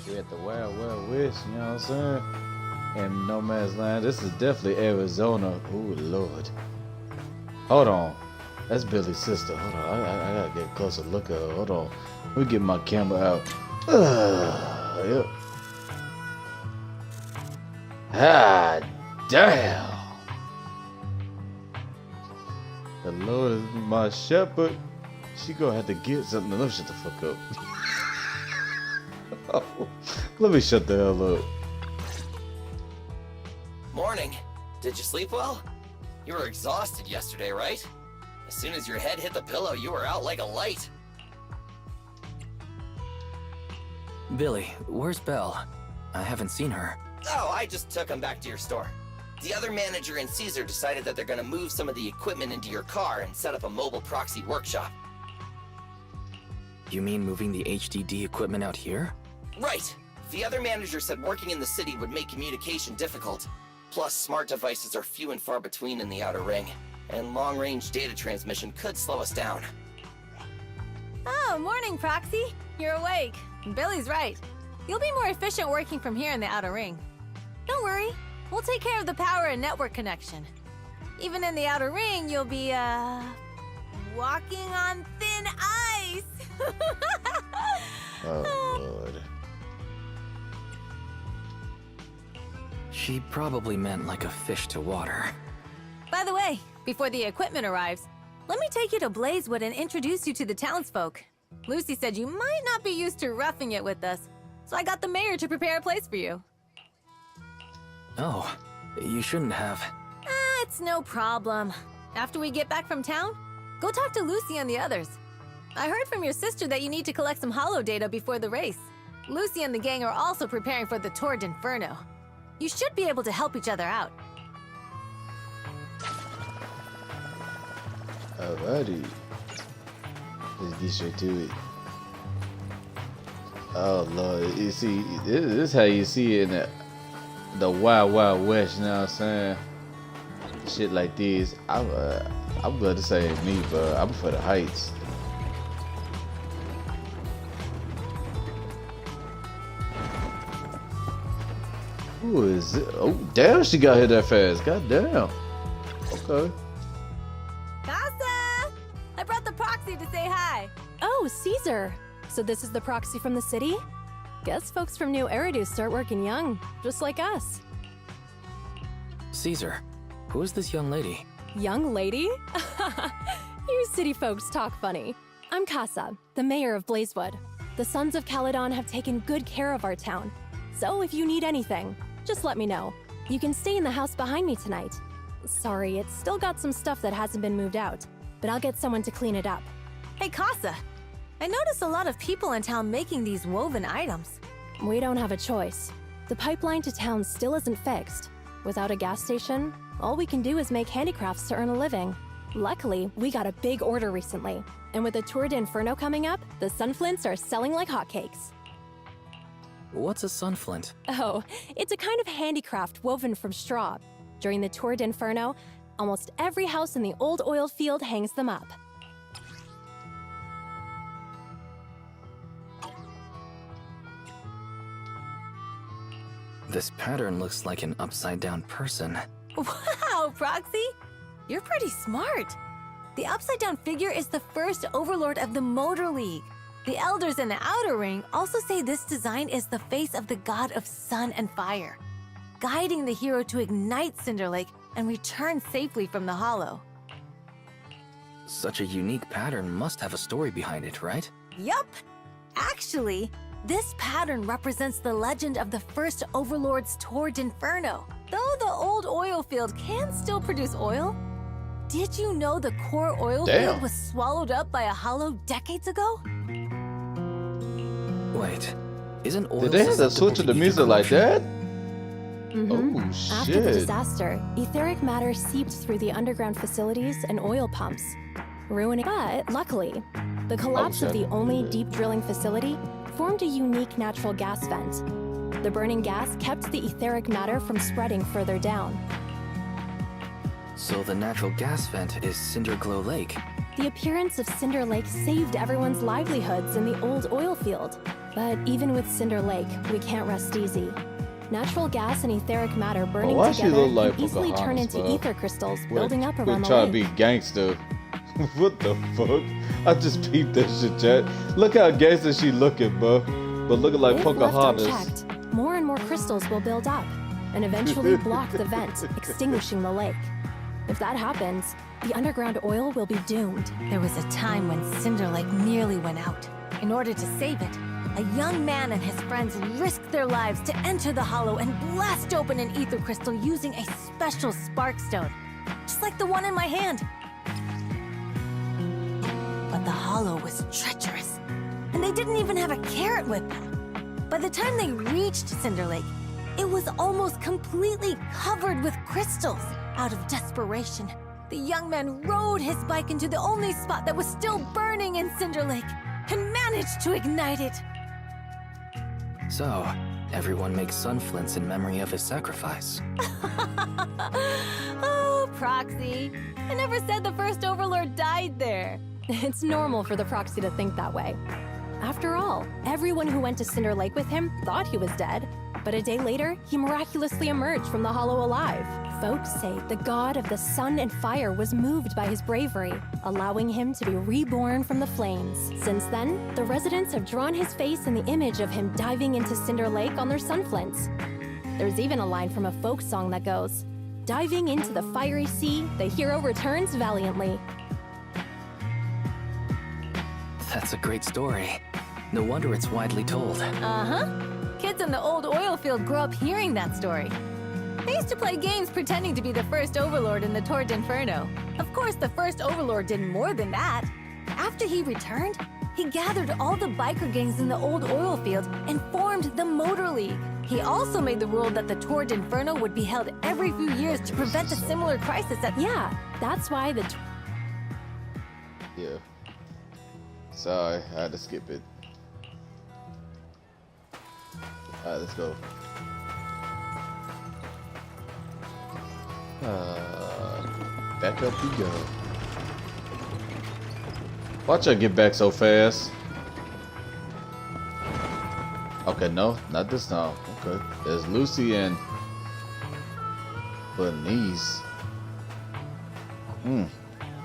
We at the Wild West, you know what I'm saying? And No Man's Land. This is definitely Arizona. Ooh, Lord. Hold on. That's Billy's sister. Hold on. I gotta get a closer look at her. Hold on. Let me get my camera out. Yep. Ah, damn. The Lord is my shepherd. She gonna have to get something. Let me shut the fuck up. Oh, let me shut the hell up. Morning. Did you sleep well? You were exhausted yesterday, right? As soon as your head hit the pillow, you were out like a light. Billy, where's Belle? I haven't seen her. Oh, I just took him back to your store. The other manager and Caesar decided that they're gonna move some of the equipment into your car and set up a mobile proxy workshop. You mean moving the HDD equipment out here? Right. The other manager said working in the city would make communication difficult. Plus, smart devices are few and far between in the Outer Ring, and long-range data transmission could slow us down. Oh, morning, Proxy. You're awake. Billy's right. You'll be more efficient working from here in the Outer Ring. Don't worry. We'll take care of the power and network connection. Even in the Outer Ring, you'll be, walking on thin ice. Oh, Lord. She probably meant like a fish to water. By the way, before the equipment arrives, let me take you to Blazewood and introduce you to the townsfolk. Lucy said you might not be used to roughing it with us, so I got the mayor to prepare a place for you. Oh, you shouldn't have. It's no problem. After we get back from town, go talk to Lucy and the others. I heard from your sister that you need to collect some holo data before the race. Lucy and the gang are also preparing for the Tour d'Inferno. You should be able to help each other out. Alrighty. Let's get straight to it. Oh, Lord. You see, this is how you see it in the Wild West, you know what I'm saying? Shit like this. I'm glad to say me, but I'm for the heights. Who is it? Oh, damn, she got here that fast. God damn. Okay. Casa! I brought the proxy to say hi. Oh, Caesar. So this is the proxy from the city? Guess folks from New Eridu start working young, just like us. Caesar, who is this young lady? Young lady? You city folks talk funny. I'm Casa, the mayor of Blazewood. The Sons of Caledon have taken good care of our town. So if you need anything, just let me know. You can stay in the house behind me tonight. Sorry, it's still got some stuff that hasn't been moved out, but I'll get someone to clean it up. Hey, Casa. I noticed a lot of people in town making these woven items. We don't have a choice. The pipeline to town still isn't fixed. Without a gas station, all we can do is make handicrafts to earn a living. Luckily, we got a big order recently, and with the Tour d'Inferno coming up, the sunflints are selling like hotcakes. What's a sunflint? Oh, it's a kind of handicraft woven from straw. During the Tour d'Inferno, almost every house in the old oil field hangs them up. This pattern looks like an upside-down person. Wow, Proxy! You're pretty smart. The upside-down figure is the first overlord of the Motor League. The elders in the Outer Ring also say this design is the face of the god of sun and fire, guiding the hero to ignite Cinder Lake and return safely from the Hollow. Such a unique pattern must have a story behind it, right? Yup! Actually, this pattern represents the legend of the first Overlord's Tour d'Inferno. Though the old oil field can still produce oil, did you know the core oil field was swallowed up by a hollow decades ago? Wait, isn't oil Did they have to switch to the music like that? Oh, shit. After the disaster, etheric matter seeped through the underground facilities and oil pumps, ruining. But luckily, the collapse of the only deep drilling facility formed a unique natural gas vent. The burning gas kept the etheric matter from spreading further down. So the natural gas vent is Cinderglow Lake. The appearance of Cinder Lake saved everyone's livelihoods in the old oil field. But even with Cinder Lake, we can't rest easy. Natural gas and etheric matter burning why she together look like can easily turn Pocahontas, into bro? ether crystals building up around the trying lake. to be gangster. What the fuck? I just peeped that shit, chat. Look how gangster she looking, bro. But looking like If left Pocahontas. unchecked, more and more crystals will build up and eventually block the vent, extinguishing the lake. If that happens, the underground oil will be doomed. There was a time when Cinder Lake nearly went out. In order to save it, a young man and his friends risked their lives to enter the hollow and blast open an ether crystal using a special spark stone, just like the one in my hand. But the hollow was treacherous, and they didn't even have a carrot with them. By the time they reached Cinder Lake, it was almost completely covered with crystals. Out of desperation, the young man rode his bike into the only spot that was still burning in Cinder Lake and managed to ignite it. So, everyone makes sunflints in memory of his sacrifice. Oh, Proxy. I never said the first Overlord died there. It's normal for the proxy to think that way. After all, everyone who went to Cinder Lake with him thought he was dead, but a day later, he miraculously emerged from the hollow alive. Folks say the god of the sun and fire was moved by his bravery, allowing him to be reborn from the flames. Since then, the residents have drawn his face in the image of him diving into Cinder Lake on their sunflints. There's even a line from a folk song that goes, "Diving into the fiery sea, the hero returns valiantly." That's a great story. No wonder it's widely told. Uh-huh. Kids in the old oil field grew up hearing that story. They used to play games pretending to be the first Overlord in the Torrid Inferno. Of course, the first Overlord did more than that. After he returned, he gathered all the biker gangs in the old oil field and formed the Motor League. He also made the rule that the Torrid Inferno would be held every few years to prevent a similar crisis at... Yeah, that's why the Yeah. Sorry, I had to skip it. Alright, let's go. Back up we go. Watch her get back so fast. Okay, no, not this time. Okay, there's Lucy and Bernice.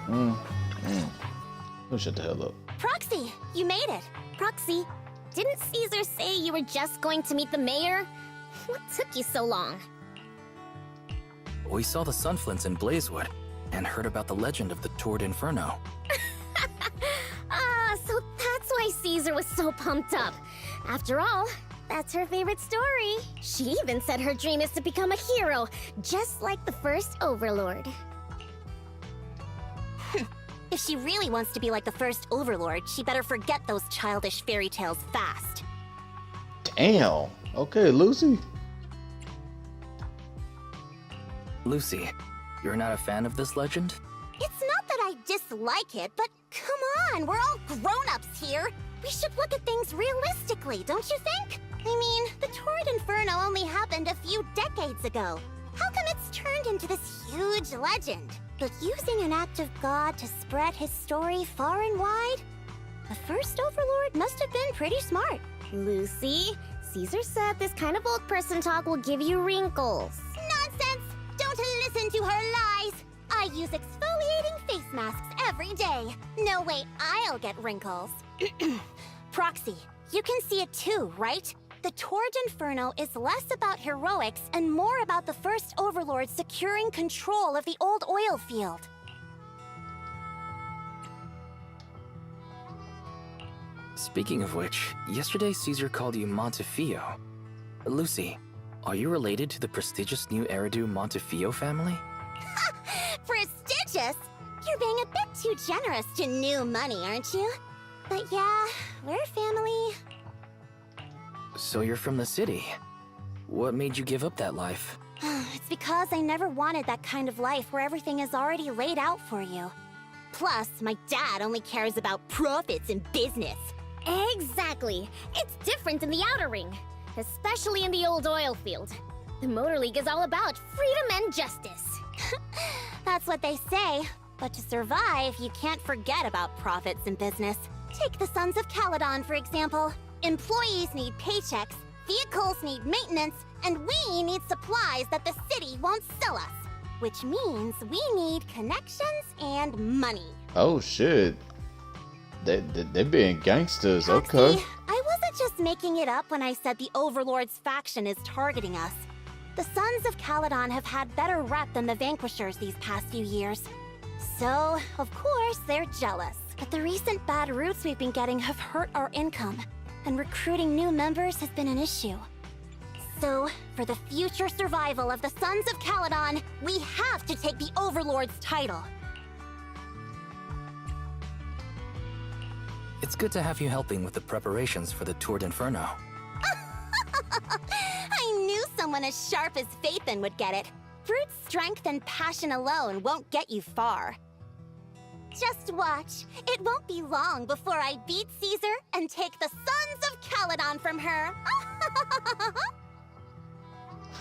Oh, shut the hell up. Proxy, you made it. Proxy, didn't Caesar say you were just going to meet the mayor? What took you so long? We saw the sunflints in Blazewood and heard about the legend of the Torrid Inferno. So that's why Caesar was so pumped up. After all, that's her favorite story. She even said her dream is to become a hero, just like the first Overlord. If she really wants to be like the first Overlord, she better forget those childish fairy tales fast. Damn. Okay, Lucy. Lucy, you're not a fan of this legend? It's not that I dislike it, but come on, we're all grown-ups here. We should look at things realistically, don't you think? I mean, the Torrid Inferno only happened a few decades ago. How come it's turned into this huge legend? But using an act of God to spread his story far and wide? The first Overlord must have been pretty smart. Lucy, Caesar said this kind of old person talk will give you wrinkles. Nonsense! Don't listen to her lies! I use exfoliating face masks every day. No way I'll get wrinkles. Proxy, you can see it too, right? The Torrid Inferno is less about heroics and more about the first Overlord securing control of the old oil field. Speaking of which, yesterday Caesar called you Montefiore. Lucy, are you related to the prestigious new Eridu Montefiore family? Prestigious? You're being a bit too generous to new money, aren't you? But yeah, we're family. So you're from the city. What made you give up that life? It's because I never wanted that kind of life where everything is already laid out for you. Plus, my dad only cares about profits and business. Exactly. It's different in the Outer Ring, especially in the old oil field. The Motor League is all about freedom and justice. That's what they say. But to survive, you can't forget about profits in business. Take the Sons of Caledon, for example. Employees need paychecks, vehicles need maintenance, and we need supplies that the city won't sell us. Which means we need connections and money. Oh shit. They being gangsters, Proxy, okay. I wasn't just making it up when I said the Overlord's faction is targeting us. The Sons of Caledon have had better rep than the Vanquishers these past few years. So, of course, they're jealous. But the recent bad routes we've been getting have hurt our income, and recruiting new members has been an issue. So, for the future survival of the Sons of Caledon, we have to take the Overlord's title. It's good to have you helping with the preparations for the Tour d'Inferno. I knew someone as sharp as Phaethon would get it. Brute strength and passion alone won't get you far. Just watch. It won't be long before I beat Caesar and take the Sons of Caledon from her.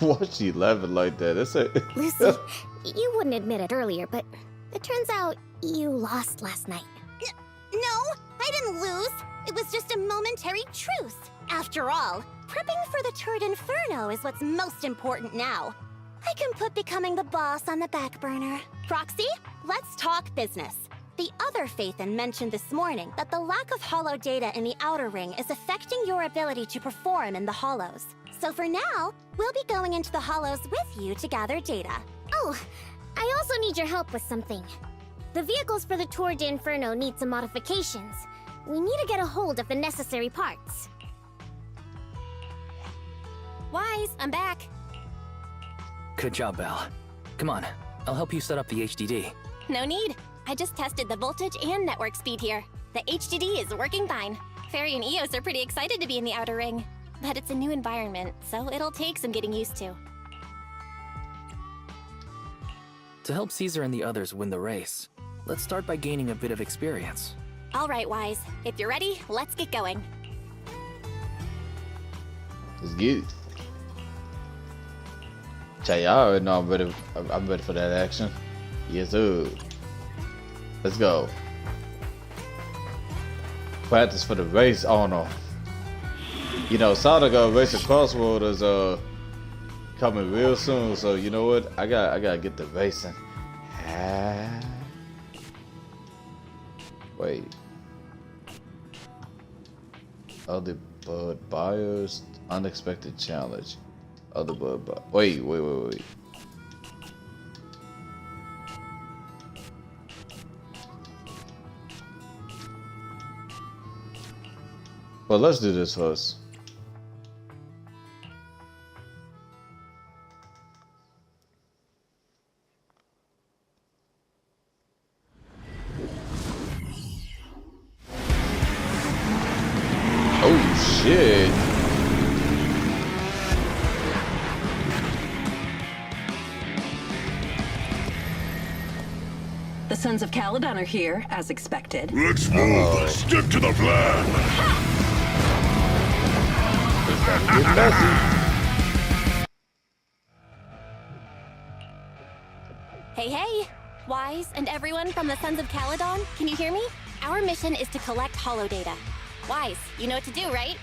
Why's she laughing like that? That's it. Lucy, you wouldn't admit it earlier, but it turns out you lost last night. No, I didn't lose. It was just a momentary truce. After all, prepping for the Tour d'Inferno is what's most important now. I can put becoming the boss on the back burner. Proxy, let's talk business. The other Phaethon mentioned this morning that the lack of hollow data in the Outer Ring is affecting your ability to perform in the Hollows. So for now, we'll be going into the Hollows with you to gather data. Oh, I also need your help with something. The vehicles for the Tour d'Inferno need some modifications. We need to get a hold of the necessary parts. Wise, I'm back. Good job, Belle. Come on, I'll help you set up the HDD. No need. I just tested the voltage and network speed here. The HDD is working fine. Fairy and Eos are pretty excited to be in the Outer Ring. But it's a new environment, so it'll take some getting used to. To help Caesar and the others win the race, let's start by gaining a bit of experience. All right, Wise. If you're ready, let's get going. Let's get it. Y'all already know I'm ready for that action. Yes, sir. Let's go. Practice for the race. Oh no. You know, Sonic Race Across World is coming real soon, so you know what? I gotta get the racing. Wait. Other bud buyers, unexpected challenge. Other bud buy. Wait. Well, let's do this first. Oh shit. The Sons of Caledon are here, as expected. Let's move. Stick to the plan. Get messy. Hey! Wise and everyone from the Sons of Caledon, can you hear me? Our mission is to collect hollow data. Wise, you know what to do, right?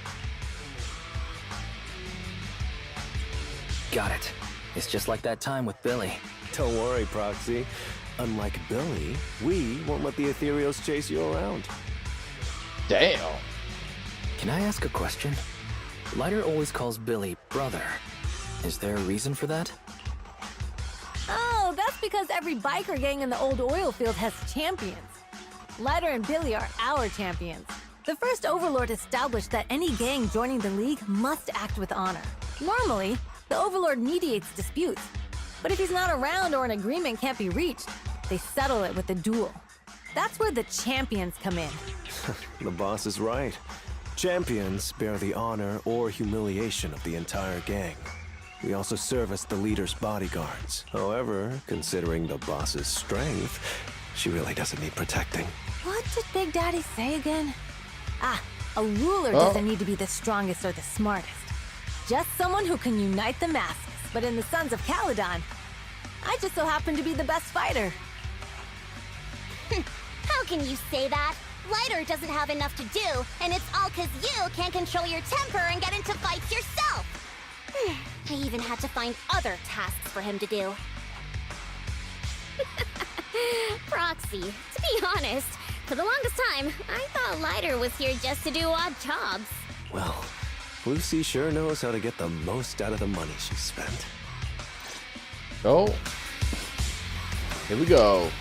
Got it. It's just like that time with Billy. Don't worry, Proxy. Unlike Billy, we won't let the Ethereals chase you around. Damn. Can I ask a question? Lighter always calls Billy brother. Is there a reason for that? Oh, that's because every biker gang in the old oil field has champions. Lighter and Billy are our champions. The first Overlord established that any gang joining the League must act with honor. Normally, the Overlord mediates disputes, but if he's not around or an agreement can't be reached, they settle it with a duel. That's where the champions come in. The boss is right. Champions bear the honor or humiliation of the entire gang. We also serve as the leader's bodyguards. However, considering the boss's strength, she really doesn't need protecting. What did Big Daddy say again? Ah, a ruler doesn't need to be the strongest or the smartest. Just someone who can unite the masses. But in the Sons of Caledon, I just so happen to be the best fighter. How can you say that? Lighter doesn't have enough to do, and it's all 'cause you can't control your temper and get into fights yourself. I even had to find other tasks for him to do. Proxy, to be honest, for the longest time, I thought Lighter was here just to do odd jobs. Well, Lucy sure knows how to get the most out of the money she spent. Oh. Here we go.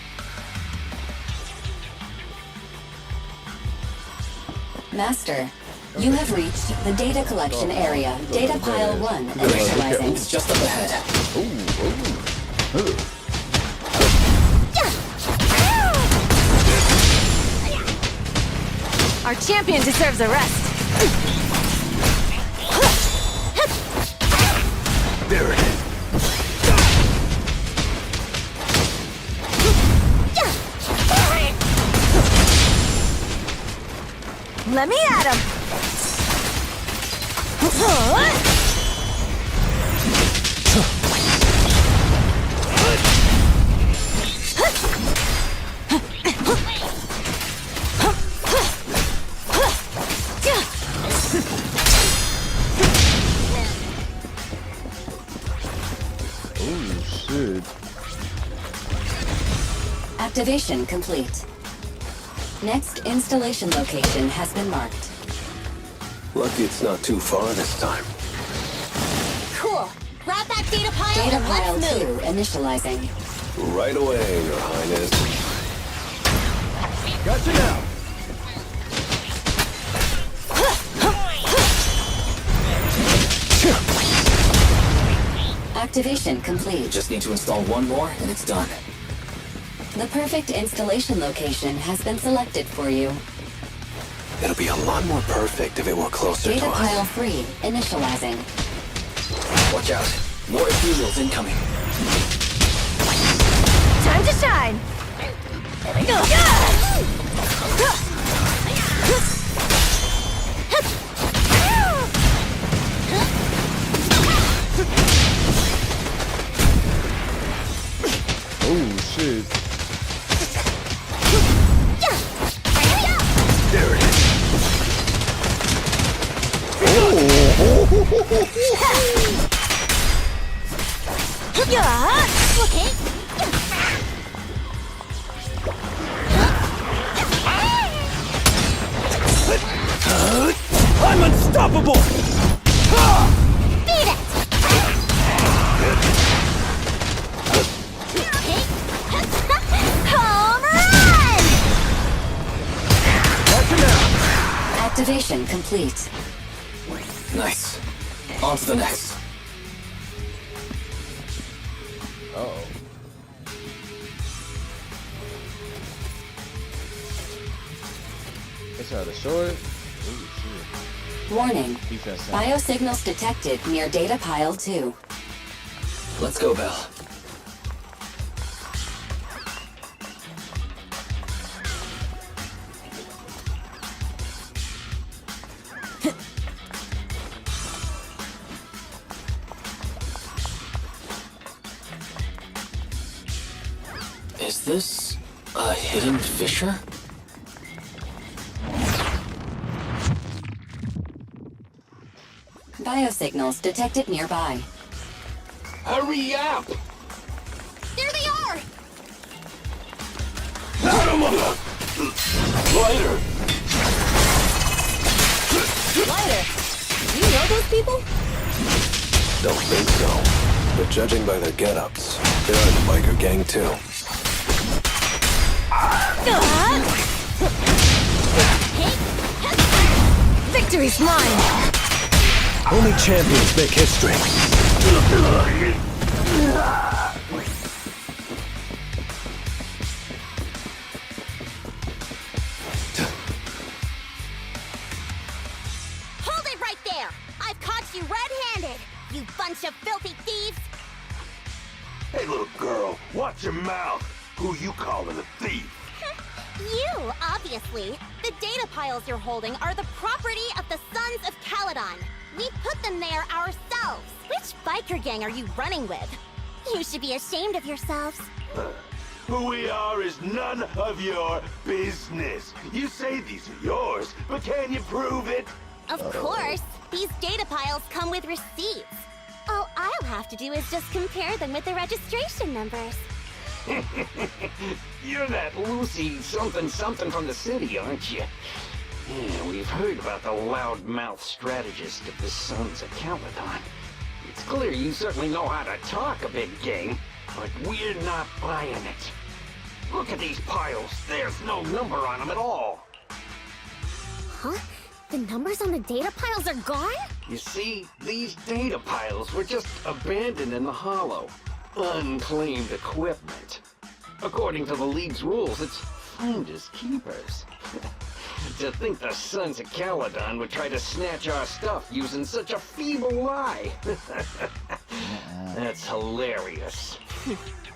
Master, you have reached the data collection area. Data pile 1 Great. initializing. It's just up ahead. Our champion deserves a rest. There it is. Let me at him. Oh shit. Activation complete. Next installation location has been marked. Lucky it's not too far this time. Cool. Grab that data pile Data and pile let's 2 move. initializing. Right away, Your Highness. Gotcha now. Activation complete. Just need to install one more, and it's done. The perfect installation location has been selected for you. It'll be a lot more perfect if it were closer Data to us. pile 3 initializing. Watch out. More ethereals incoming. Time to shine. There we go. Oh shit. There it is. Okay. I'm unstoppable! Beat it! Home run! Gotcha now. Activation complete. Nice. On to the next. Uh-oh. Let's try to show it. Oh shit. Warning. Defense center. Biosignals detected near data pile 2. Let's go, Belle. Is this a hidden fissure? Biosignals detected nearby. Hurry up! There they are! Lighter! Lighter. Do you know those people? Don't think so. But judging by their get-ups, they're in the biker gang too. Victory's mine. Only champions make history. Hold it right there! I've caught you red-handed, you bunch of filthy thieves! Hey, little girl, watch your mouth. Who you calling a thief? You, obviously. The data piles you're holding are the property of the Sons of Caledon. We put them there ourselves. Which biker gang are you running with? You should be ashamed of yourselves. Who we are is none of your business. You say these are yours, but can you prove it? Of course. These data piles come with receipts. All I'll have to do is just compare them with the registration numbers. You're that Lucy something from the city, aren't you? Yeah, we've heard about the loudmouth strategist of the Sons of Caledon. It's clear you certainly know how to talk a big game, but we're not buying it. Look at these piles. There's no number on them at all. Huh? The numbers on the data piles are gone? You see, these data piles were just abandoned in the hollow. Unclaimed equipment. According to the League's rules, it's finders keepers. To think the Sons of Caledon would try to snatch our stuff using such a feeble lie. That's hilarious.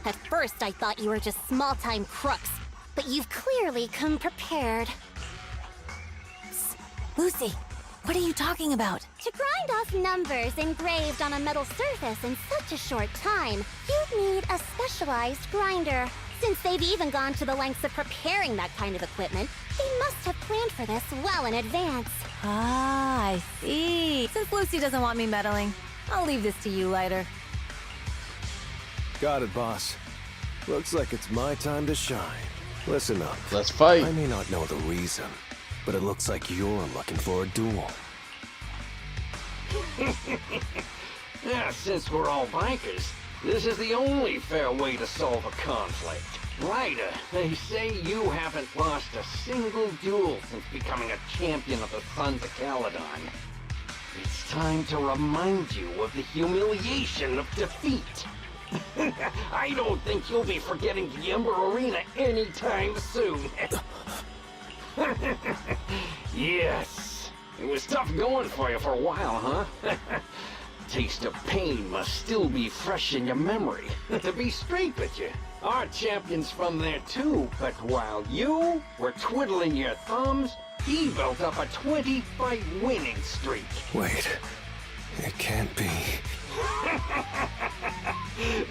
At first, I thought you were just small-time crooks, but you've clearly come prepared. Lucy, what are you talking about? To grind off numbers engraved on a metal surface in such a short time, you'd need a specialized grinder. Since they've even gone to the lengths of preparing that kind of equipment, they must have planned for this well in advance. Ah, I see. Since Lucy doesn't want me meddling, I'll leave this to you, Lighter. Got it, boss. Looks like it's my time to shine. Listen up. Let's fight. I may not know the reason, but it looks like you're looking for a duel. Yeah, since we're all bikers, this is the only fair way to solve a conflict. Ryder, they say you haven't lost a single duel since becoming a champion of the Sons of Caledon. It's time to remind you of the humiliation of defeat. I don't think you'll be forgetting the Ember Arena anytime soon. Yes, it was tough going for you for a while, huh? Taste of pain must still be fresh in your memory. To be straight with you, our champion's from there too, but while you were twiddling your thumbs, he built up a 20-fight winning streak. Wait, it can't be.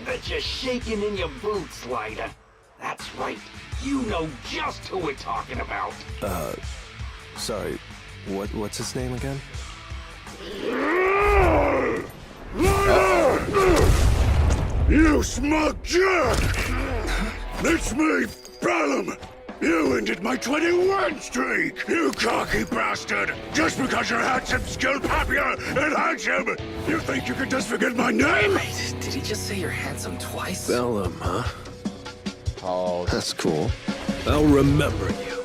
Bet you're shaking in your boots, Lyda. That's right, you know just who we're talking about. Sorry, what's his name again? You smug jerk! It's me, Bellum! You ended my 21 streak, you cocky bastard! Just because you're handsome, skilled, happier, and handsome, you think you can just forget my name? Wait, did he just say you're handsome twice? Bellum, huh? Oh, That's cool. I'll remember you.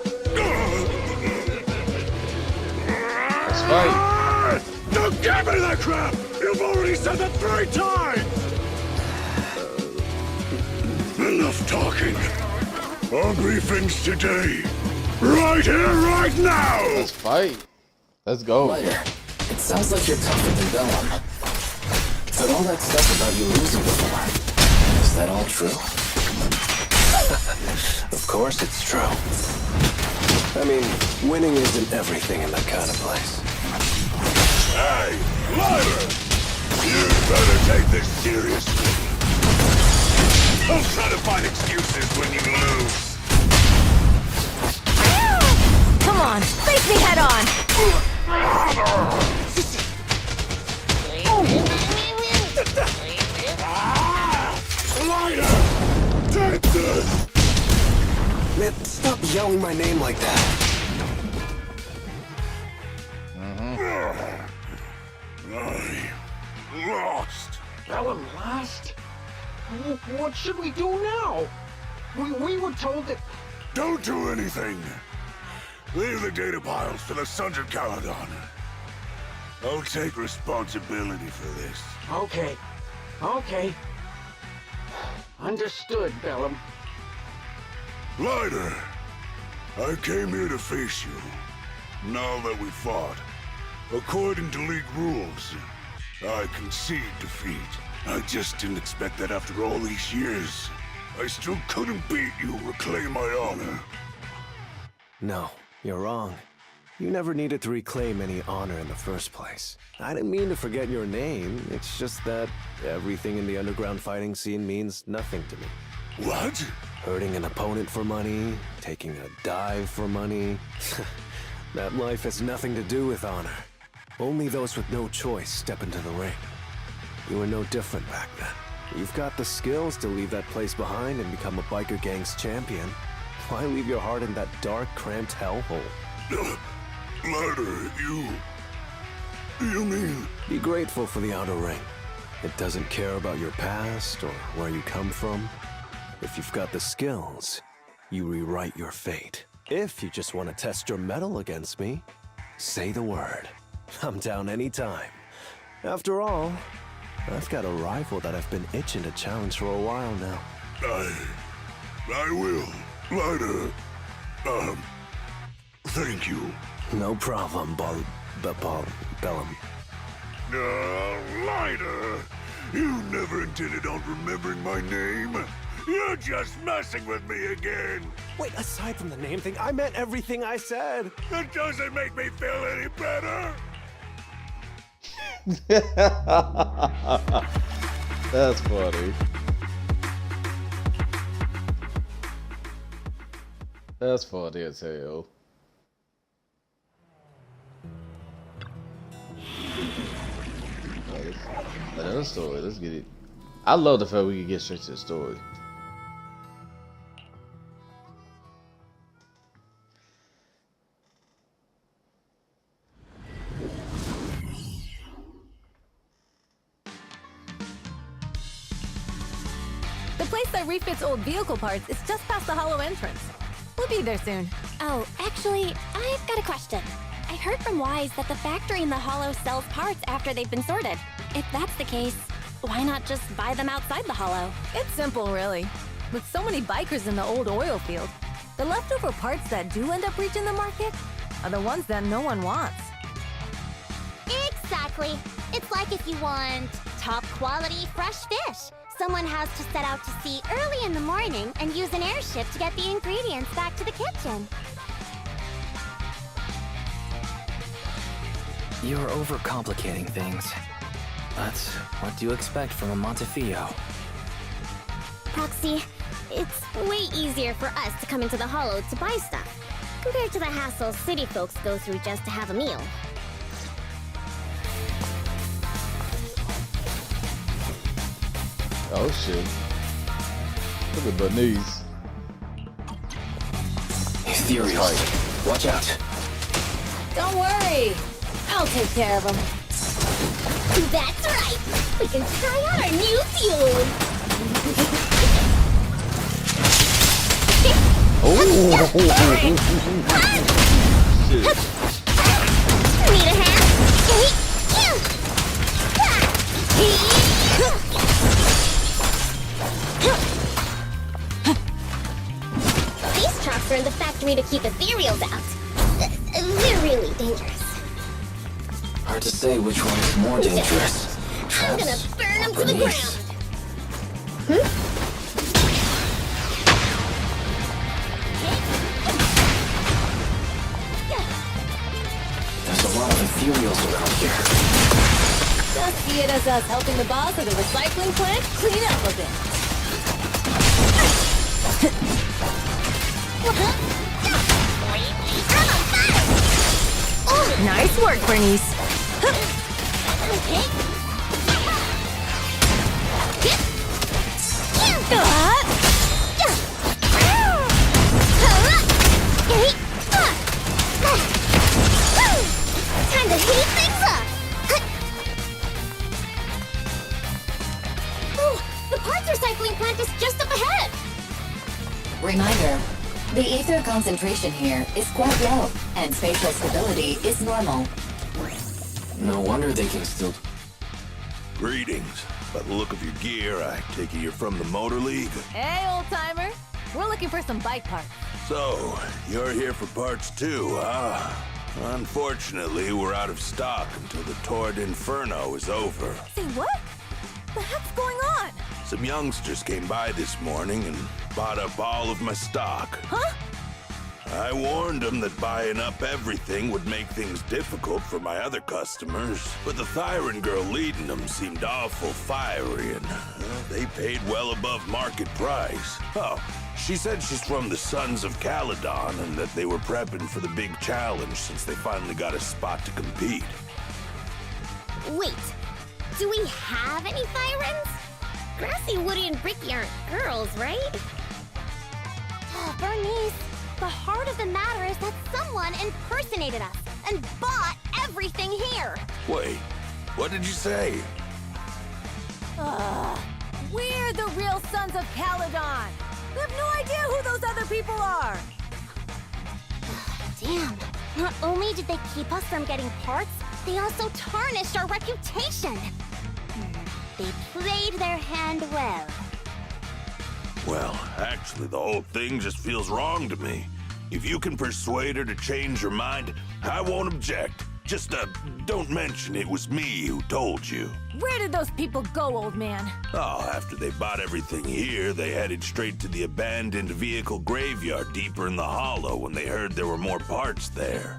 let's fight. Don't give me that crap! You've already said that 3 times! Enough talking. I'll briefings today. Right here, right now! Let's fight. Let's go. Lighter, it sounds like you're tougher than Bellum. But all that stuff about you losing before, is that all true? Of course it's true. I mean, winning isn't everything in that kind of place. Hey, Lyra! You'd better take this seriously. Don't try to find excuses when you lose. Come on, face me head on! Lyra! Take this! Man, stop yelling my name like that. I lost. Bellum lost? What should we do now? We were told that... Don't do anything. Leave the data piles to the Sons of Caledon. I'll take responsibility for this. Okay. Understood, Bellum. Lyder, I came here to face you. Now that we fought, according to League rules, I concede defeat. I just didn't expect that after all these years. I still couldn't beat you or claim my honor. No, you're wrong. You never needed to reclaim any honor in the first place. I didn't mean to forget your name. It's just that everything in the underground fighting scene means nothing to me. What? Hurting an opponent for money, taking a dive for money. That life has nothing to do with honor. Only those with no choice step into the ring. You were no different back then. You've got the skills to leave that place behind and become a biker gang's champion. Why leave your heart in that dark, cramped hellhole? Ladder, you mean? Be grateful for the outer ring. It doesn't care about your past or where you come from. If you've got the skills, you rewrite your fate. If you just want to test your mettle against me, say the word. I'm down anytime. After all, I've got a rival that I've been itching to challenge for a while now. I will. Ladder. Thank you. No problem, Bellum. Ladder. You never intended on remembering my name. You're just messing with me again. Wait, aside from the name thing, I meant everything I said. It doesn't make me feel any better. That's funny. That's funny as hell. Another story. Let's get it. I love the fact we can get straight to the story. The place that refits old vehicle parts is just past the hollow entrance. We'll be there soon. Oh, actually, I've got a question. I heard from Wise that the factory in the Hollow sells parts after they've been sorted. If that's the case, why not just buy them outside the Hollow? It's simple, really. With so many bikers in the old oil field, the leftover parts that do end up reaching the market are the ones that no one wants. Exactly. It's like if you want top quality fresh fish. Someone has to set out to sea early in the morning and use an airship to get the ingredients back to the kitchen. You're overcomplicating things. That's what do you expect from a Montefiore? Proxy, it's way easier for us to come into the Hollow to buy stuff, compared to the hassle city folks go through just to have a meal. Oh shit. Look at Bernice. Ethereal. Watch out. Don't worry. I'll take care of them. That's right! We can try out our new fuel! Need a hand? These trucks are in the factory to keep ethereals out. They're really dangerous. Hard to say which one is more dangerous. I'm gonna burn them to the ground. There's a lot of ethereals around here. Just see it as us helping the boss of the recycling plant clean up a bit. Nice work, Bernice. Time to heat things up. Oh, the parts recycling plant is just up ahead. Reminder, the ether concentration here is quite low, and spatial stability is normal. No wonder they can still... Greetings. By the look of your gear, I take it you're from the Motor League? Hey, old-timer. We're looking for some bike parts. So, you're here for parts too, huh? Unfortunately, we're out of stock until the Torrid Inferno is over. Say what? The heck's going on? Some youngsters came by this morning and bought up all of my stock. Huh? I warned them that buying up everything would make things difficult for my other customers. But the Thyran girl leading them seemed awful fiery, and well, they paid well above market price. Oh, she said she's from the Sons of Caledon and that they were prepping for the big challenge since they finally got a spot to compete. Wait, do we have any Thyrans? Grassy, Woody, and Bricky aren't girls, right? Bernice, the heart of the matter is that someone impersonated us and bought everything here. Wait, what did you say? We're the real Sons of Caledon. We have no idea who those other people are. Damn. Not only did they keep us from getting parts, they also tarnished our reputation. They played their hand well. Well, actually, the whole thing just feels wrong to me. If you can persuade her to change her mind, I won't object. Just, don't mention it was me who told you. Where did those people go, old man? Oh, after they bought everything here, they headed straight to the abandoned vehicle graveyard deeper in the hollow when they heard there were more parts there.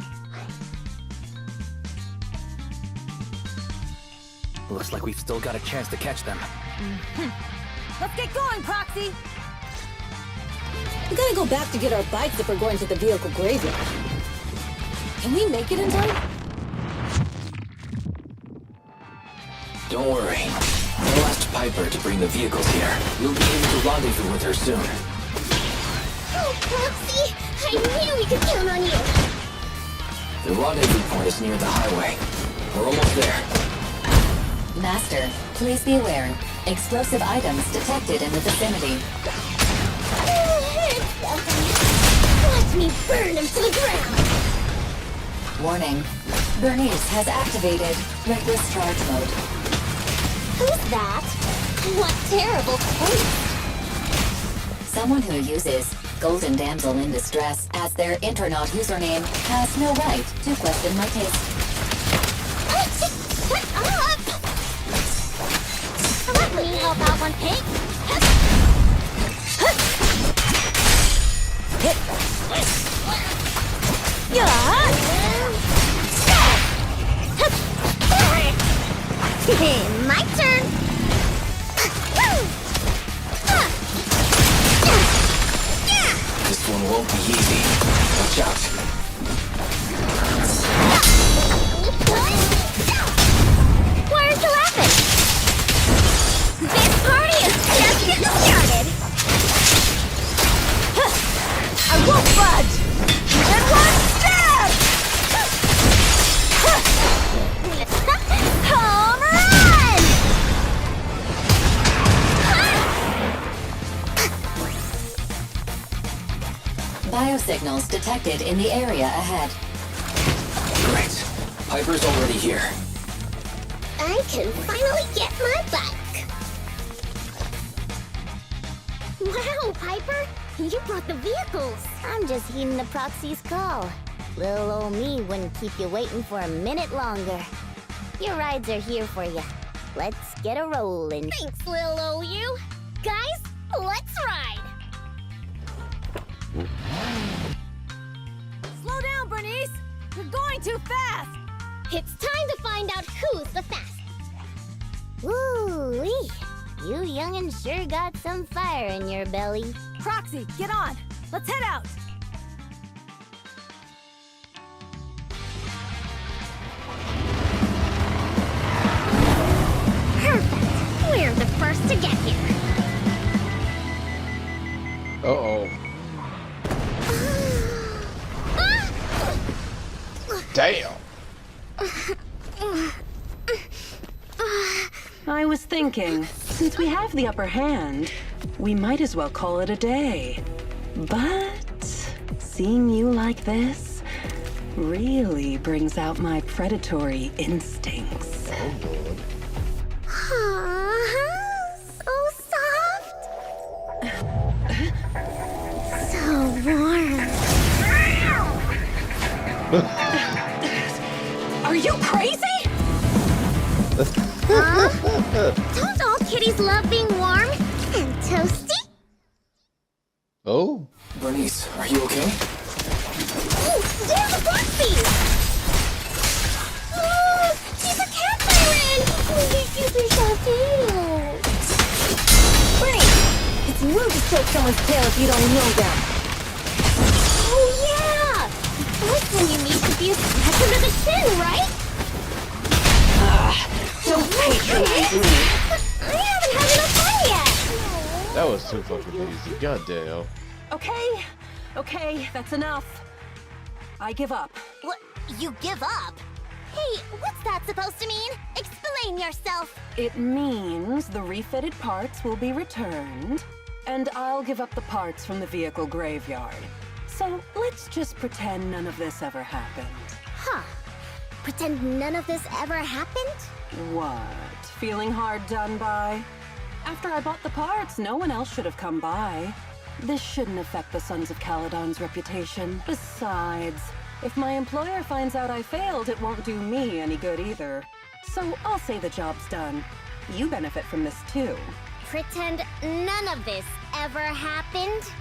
Looks like we've still got a chance to catch them. Let's get going, Proxy! We gotta go back to get our bikes if we're going to the vehicle graveyard. Can we make it in time? Don't worry. I'll ask Piper to bring the vehicles here. We'll be able to rendezvous with her soon. Oh, Proxy! I knew we could count on you! The rendezvous point is near the highway. We're almost there. Master, please be aware. Explosive items detected in the vicinity. Watch me burn them to the ground! Warning. Bernice has activated reckless charge mode. Who's that? What terrible taste! Someone who uses Golden Damsel in Distress as their Intronaut username has no right to question my taste. Shut up! Let me help out one pig! My turn! This one won't be easy. Watch out. Why aren't you laughing? This party is just getting started! I won't budge! And one step! Home run! Biosignals detected in the area ahead. Great. Piper's already here. I can finally get my bike! Wow, Piper! You brought the vehicles! I'm just heeding the proxy's call. Little old me wouldn't keep you waiting for a minute longer. Your rides are here for you. Let's get a rollin'. Thanks, little OU! Guys, let's ride! Slow down, Bernice! You're going too fast! It's time to find out who's the fastest. Woo-wee! You young'uns sure got some fire in your belly. Proxy, get on! Let's head out! Perfect! We're the first to get here. Uh-oh. Damn! I was thinking, since we have the upper hand, we might as well call it a day. But seeing you like this really brings out my predatory instincts. Oh, Lord. So soft. So warm. Are you crazy? Don't all kitties love being warm and toasty? Oh? Bernice, are you okay? Oh, there's a Proxy! Oh, she's a cat siren! Oh, you super sharp tail! Frank! It's rude to stroke someone's tail if you don't know them. Oh, yeah! First time you meet should be a scratch under the chin, right? Don't patronize me. I haven't had enough fun yet! That was too fucking easy. Goddamn. Okay, that's enough. I give up. What? You give up? Hey, what's that supposed to mean? Explain yourself! It means the refitted parts will be returned, and I'll give up the parts from the vehicle graveyard. So let's just pretend none of this ever happened. Huh. Pretend none of this ever happened? What? Feeling hard done by? After I bought the parts, no one else should have come by. This shouldn't affect the Sons of Caledon's reputation. Besides, if my employer finds out I failed, it won't do me any good either. So I'll say the job's done. You benefit from this too. Pretend none of this ever happened?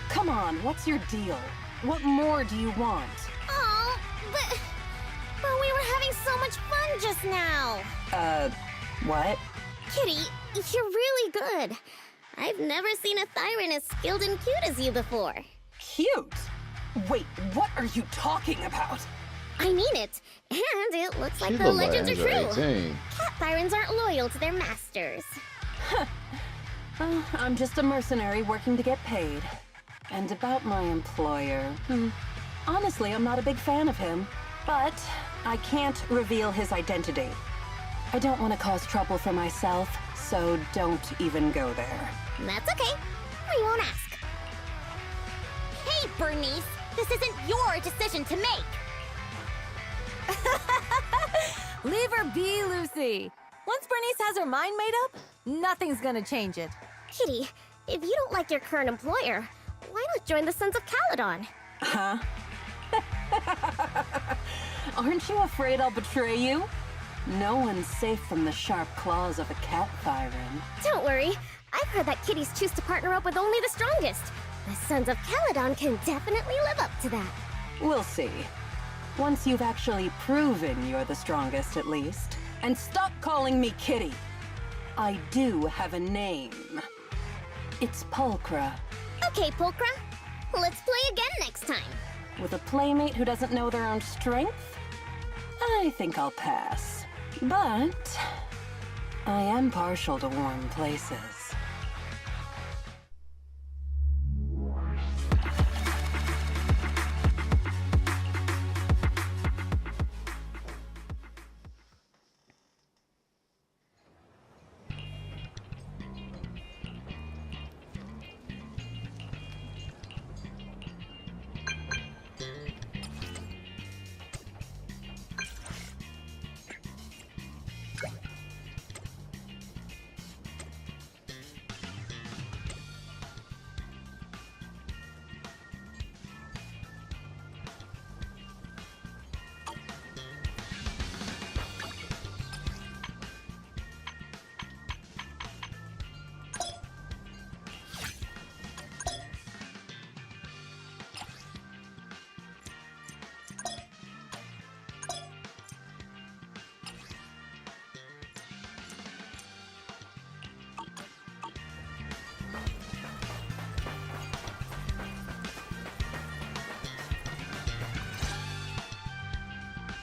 Come on, what's your deal? What more do you want? Oh, but we were having so much fun just now. What? Kitty, you're really good. I've never seen a Thyran as skilled and cute as you before. Cute? Wait, what are you talking about? I mean it. And it looks like She the look like legends are Angel true. 18. Cat Thyrans aren't loyal to their masters. I'm just a mercenary working to get paid. And about my employer, honestly, I'm not a big fan of him. But I can't reveal his identity. I don't want to cause trouble for myself, so don't even go there. That's okay. We won't ask. Hey, Bernice! This isn't your decision to make! Leave her be, Lucy. Once Bernice has her mind made up, nothing's gonna change it. Kitty, if you don't like your current employer, why not join the Sons of Caledon? Huh? Aren't you afraid I'll betray you? No one's safe from the sharp claws of a cat Thyran. Don't worry. I've heard that kitties choose to partner up with only the strongest. The Sons of Caledon can definitely live up to that. We'll see. Once you've actually proven you're the strongest, at least. And stop calling me Kitty. I do have a name. It's Pulchra. Okay, Pulchra. Let's play again next time. With a playmate who doesn't know their own strength? I think I'll pass. But I am partial to warm places.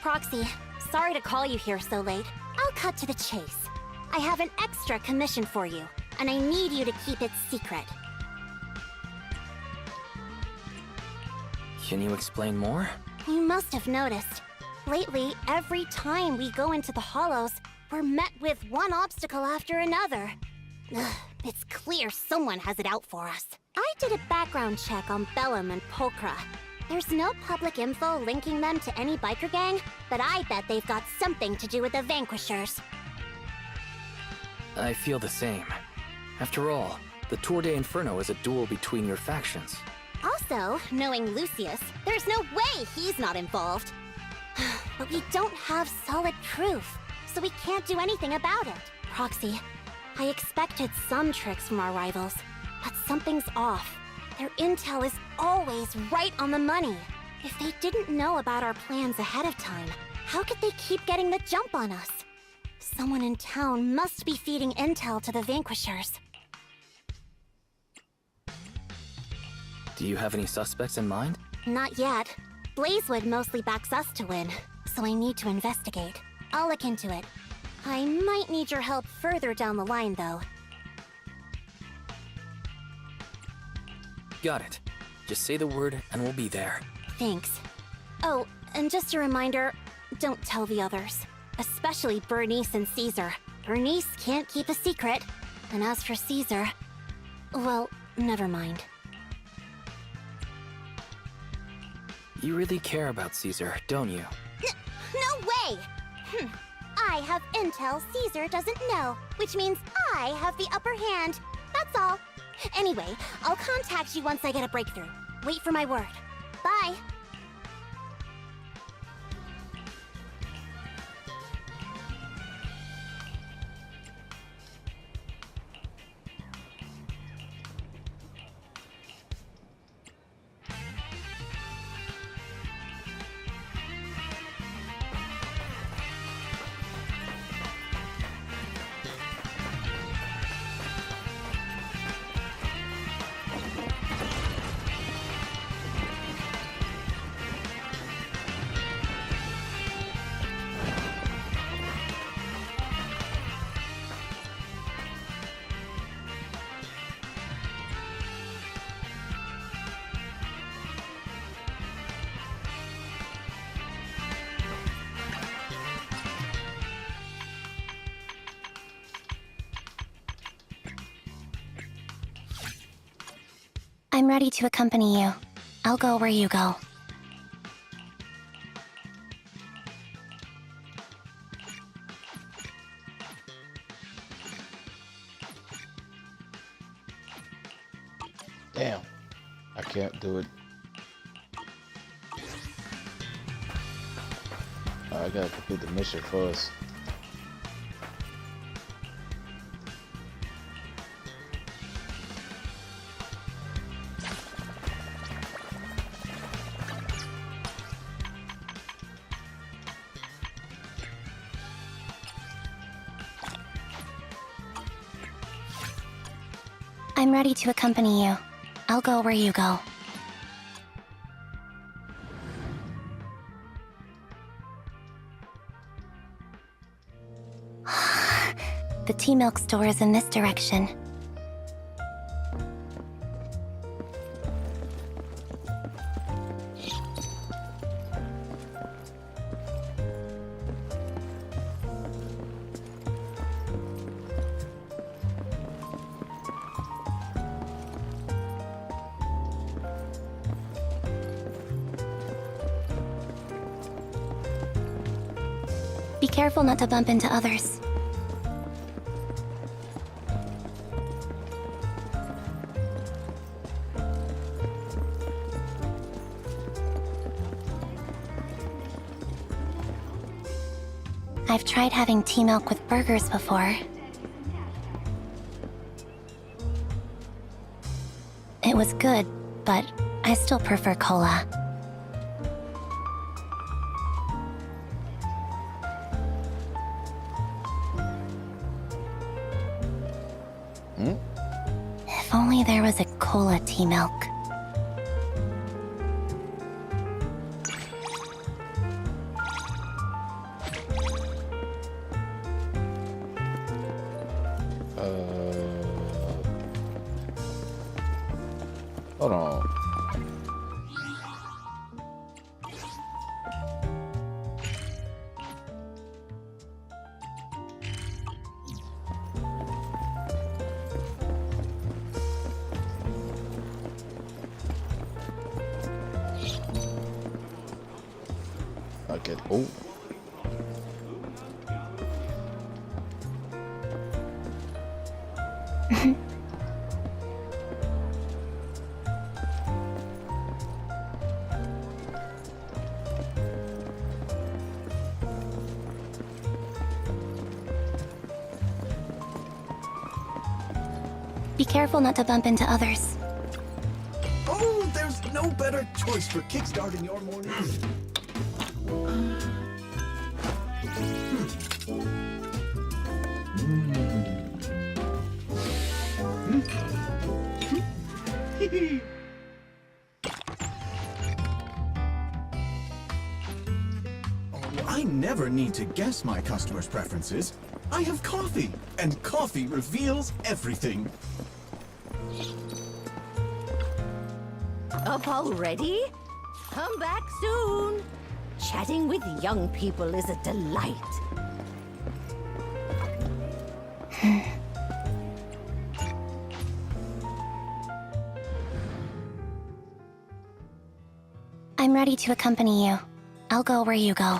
Proxy, sorry to call you here so late. I'll cut to the chase. I have an extra commission for you, and I need you to keep it secret. Can you explain more? You must have noticed. Lately, every time we go into the Hollows, we're met with one obstacle after another. Ugh, it's clear someone has it out for us. I did a background check on Bellum and Pulchra. There's no public info linking them to any biker gang, but I bet they've got something to do with the Vanquishers. I feel the same. After all, the Tour de Inferno is a duel between your factions. Also, knowing Lucius, there's no way he's not involved. But we don't have solid proof, so we can't do anything about it. Proxy, I expected some tricks from our rivals, but something's off. Their intel is always right on the money. If they didn't know about our plans ahead of time, how could they keep getting the jump on us? Someone in town must be feeding intel to the Vanquishers. Do you have any suspects in mind? Not yet. Blazewood mostly backs us to win, so I need to investigate. I'll look into it. I might need your help further down the line, though. Got it. Just say the word and we'll be there. Thanks. Oh, and just a reminder, don't tell the others. Especially Bernice and Caesar. Bernice can't keep a secret. And as for Caesar... well, never mind. You really care about Caesar, don't you? No way! I have intel Caesar doesn't know, which means I have the upper hand. That's all. Anyway, I'll contact you once I get a breakthrough. Wait for my word. Bye. I'm ready to accompany you. I'll go where you go. Damn. I can't do it. I gotta complete the mission first. I'm ready to accompany you. I'll go where you go. The tea milk store is in this direction. Be careful not to bump into others. I've tried having tea milk with burgers before. It was good, but I still prefer cola. If only there was a cola tea milk. Hold on. Okay. Oh. Be careful not to bump into others. there's no better choice for kickstarting your morning. I never need to guess my customers' preferences. I have coffee, and coffee reveals everything. Up already? Come back soon. Chatting with young people is a delight. I'm ready to accompany you. I'll go where you go.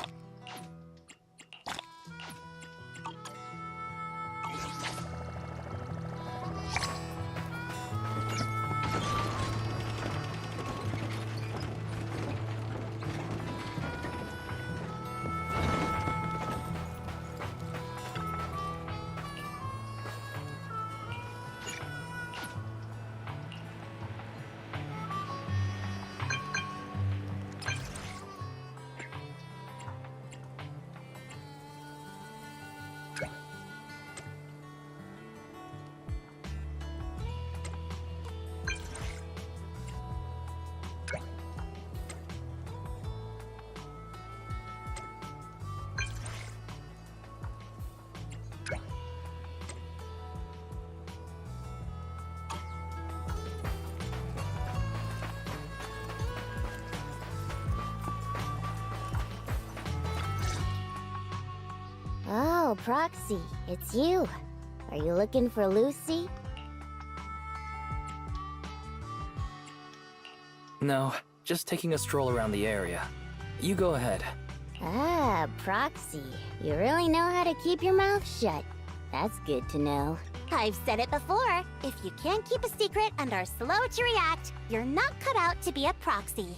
Oh, Proxy, it's you. Are you looking for Lucy? No, just taking a stroll around the area. You go ahead. Ah, Proxy. You really know how to keep your mouth shut. That's good to know. I've said it before. If you can't keep a secret and are slow to react, you're not cut out to be a proxy.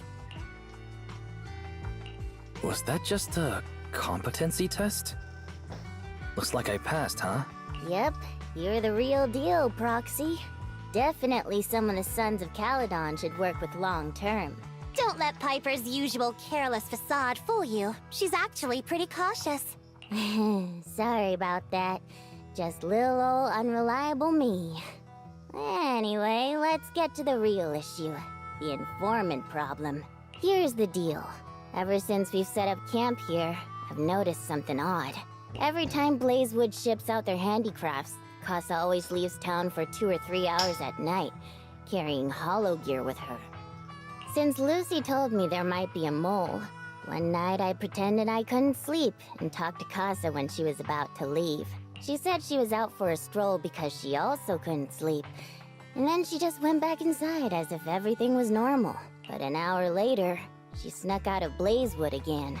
Was that just a competency test? Looks like I passed, huh? Yep, you're the real deal, Proxy. Definitely someone the Sons of Caledon should work with long term. Don't let Piper's usual careless facade fool you. She's actually pretty cautious. Sorry about that. Just little old unreliable me. Anyway, let's get to the real issue. The informant problem. Here's the deal. Ever since we've set up camp here, I've noticed something odd. Every time Blazewood ships out their handicrafts, Casa always leaves town for 2 or 3 hours at night, carrying hollow gear with her. Since Lucy told me there might be a mole, one night I pretended I couldn't sleep and talked to Casa when she was about to leave. She said she was out for a stroll because she also couldn't sleep, and then she just went back inside as if everything was normal. But an hour later, she snuck out of Blazewood again.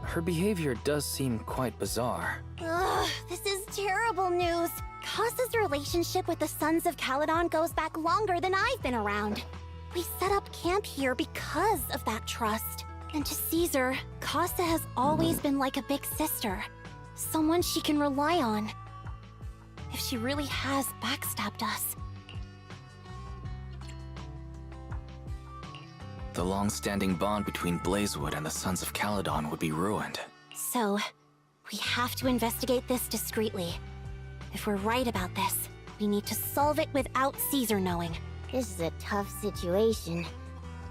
Her behavior does seem quite bizarre. Ugh, this is terrible news. Casa's relationship with the Sons of Caledon goes back longer than I've been around. We set up camp here because of that trust. And to Caesar, Casa has always been like a big sister. Someone she can rely on. If she really has backstabbed us. The long-standing bond between Blazewood and the Sons of Caledon would be ruined. So, we have to investigate this discreetly. If we're right about this, we need to solve it without Caesar knowing. This is a tough situation.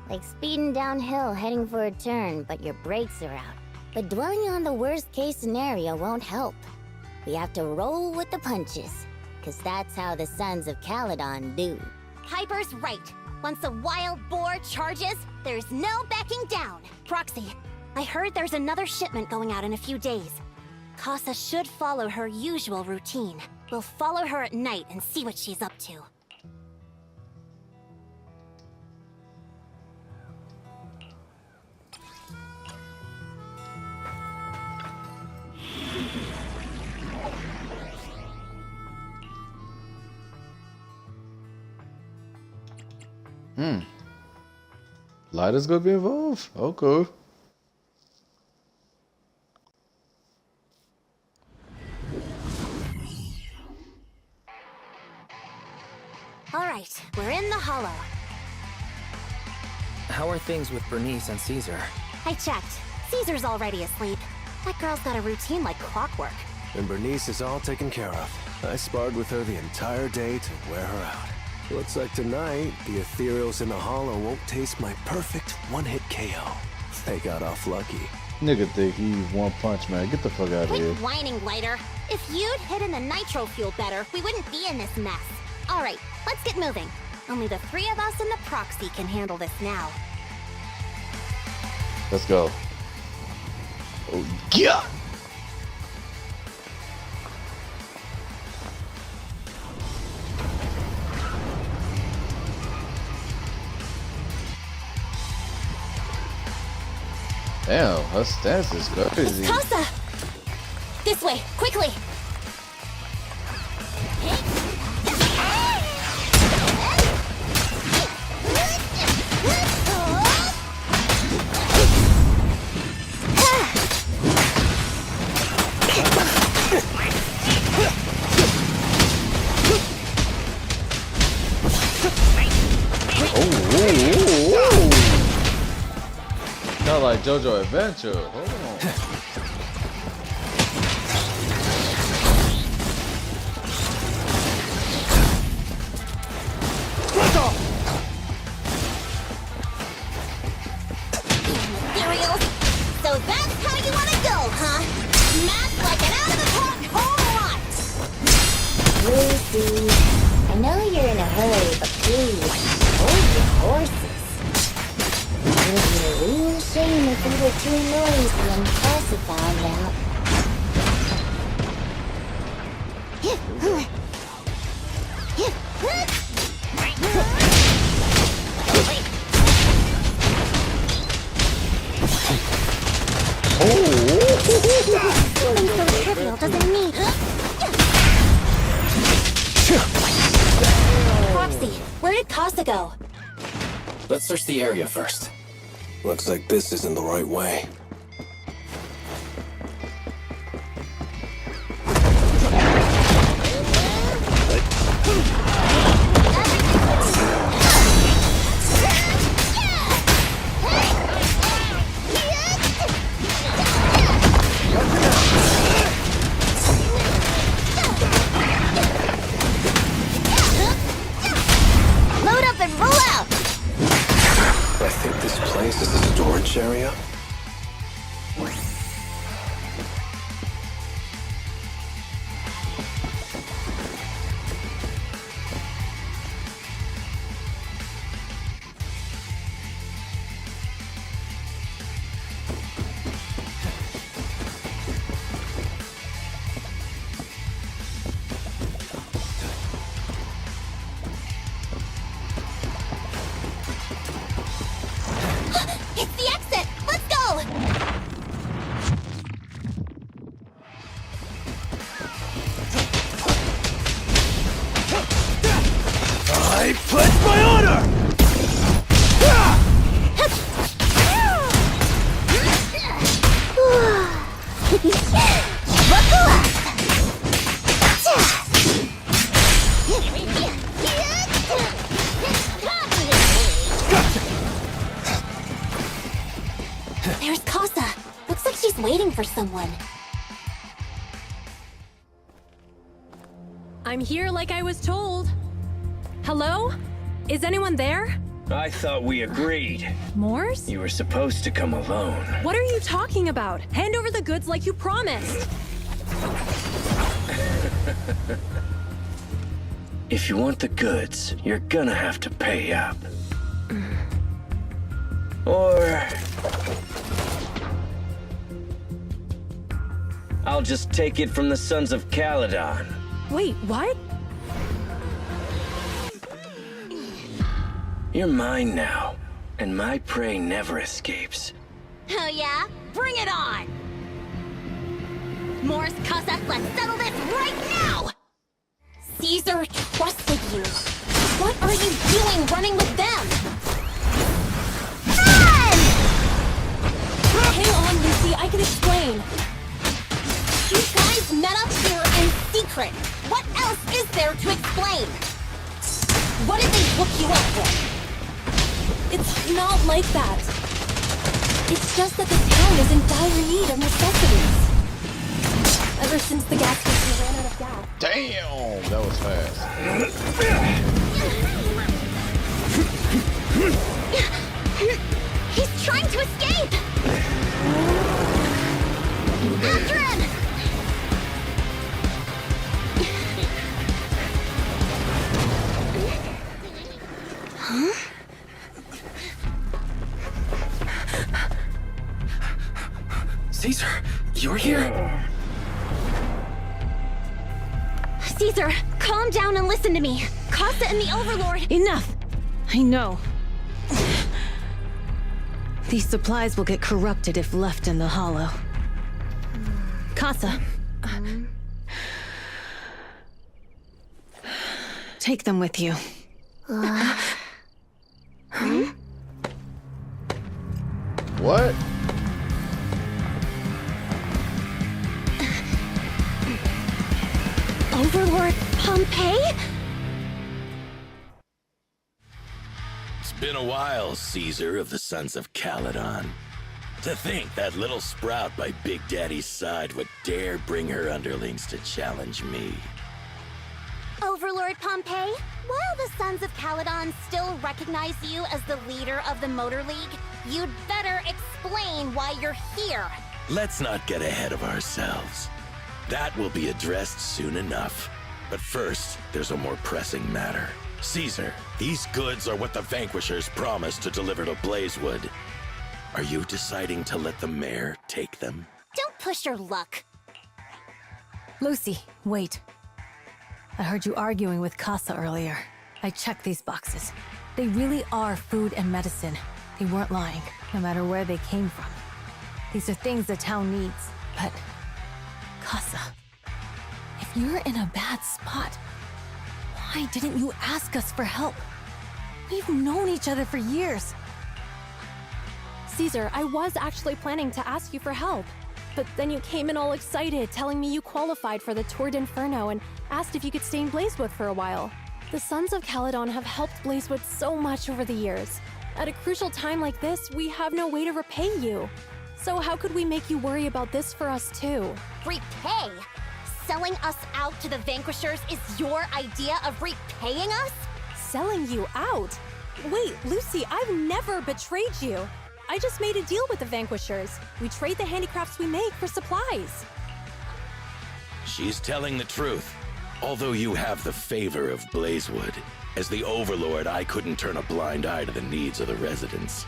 Like speeding downhill heading for a turn, but your brakes are out. But dwelling on the worst-case scenario won't help. We have to roll with the punches, because that's how the Sons of Caledon do. Piper's right. Once a wild boar charges, there's no backing down. Proxy, I heard there's another shipment going out in a few days. Casa should follow her usual routine. We'll follow her at night and see what she's up to. Lighter's gonna be involved? Okay. All right, we're in the hollow. how are things with Bernice and Caesar? I checked. Caesar's already asleep. That girl's got a routine like clockwork. And Bernice is all taken care of. I sparred with her the entire day to wear her out. Looks like tonight, the ethereals in the hollow won't taste my perfect one-hit KO. They got off lucky. Nigga think he One Punch Man. Get the fuck out of Quit here. whining, Lighter. If you'd hidden the nitro fuel better, we wouldn't be in this mess. Alright, let's get moving. Only the three of us and the proxy can handle this now. Let's go. Oh, yeah! Damn, her stance is crazy. Casa! This way, quickly! Not like JoJo Adventure. Hold on. Ethereals. So that's how you want to go, huh? Smash like an out-of-the-park home run! Lucy, I know you're in a hurry, but please, hold your horses. It would be a real shame if we were too noisy and Casa found out. Something so trivial doesn't need... Proxy, where did Casa go? Let's search the area first. Looks like this isn't the right way. Load up and roll out! I think this place is a storage area. It's the exit! Let's go! I pledge my honor! Buckle up! There's Casa. Looks like she's waiting for someone. I'm here like I was told. Hello? Is anyone there? I thought we agreed. Morse? You were supposed to come alone. What are you talking about? Hand over the goods like you promised. If you want the goods, you're gonna have to pay up. Or... I'll just take it from the Sons of Caledon. Wait, what? You're mine now, and my prey never escapes. Oh yeah? Bring it on! Morse, Casa, let's settle this right now! Caesar trusted you. What are you doing running with them? Run! Hang on, Lucy, I can explain. You guys met up here in secret. What else is there to explain? What did they hook you up with? It's not like that. It's just that the town is in dire need of necessities. Ever since the gas station ran out of gas. Damn, that was fast. He's trying to escape! After him! Huh? Caesar, you're here? Caesar, calm down and listen to me. Casa and the Overlord— Enough! I know. These supplies will get corrupted if left in the hollow. Casa. Take them with you. What? Overlord Pompeii? It's been a while, Caesar of the Sons of Caledon. To think that little sprout by Big Daddy's side would dare bring her underlings to challenge me. Overlord Pompeii, while the Sons of Caledon still recognize you as the leader of the Motor League, you'd better explain why you're here. Let's not get ahead of ourselves. That will be addressed soon enough. But first, there's a more pressing matter. Caesar, these goods are what the Vanquishers promised to deliver to Blazewood. Are you deciding to let the mayor take them? Don't push your luck. Lucy, wait. I heard you arguing with Casa earlier. I checked these boxes. They really are food and medicine. They weren't lying, no matter where they came from. These are things the town needs, but... Casa, if you're in a bad spot, why didn't you ask us for help? We've known each other for years. Caesar, I was actually planning to ask you for help. But then you came in all excited, telling me you qualified for the Tour d'Inferno and asked if you could stay in Blazewood for a while. The Sons of Caledon have helped Blazewood so much over the years. At a crucial time like this, we have no way to repay you. So how could we make you worry about this for us too? Repay? Selling us out to the Vanquishers is your idea of repaying us? Selling you out? Wait, Lucy, I've never betrayed you. I just made a deal with the Vanquishers. We trade the handicrafts we make for supplies. She's telling the truth. Although you have the favor of Blazewood, as the Overlord, I couldn't turn a blind eye to the needs of the residents.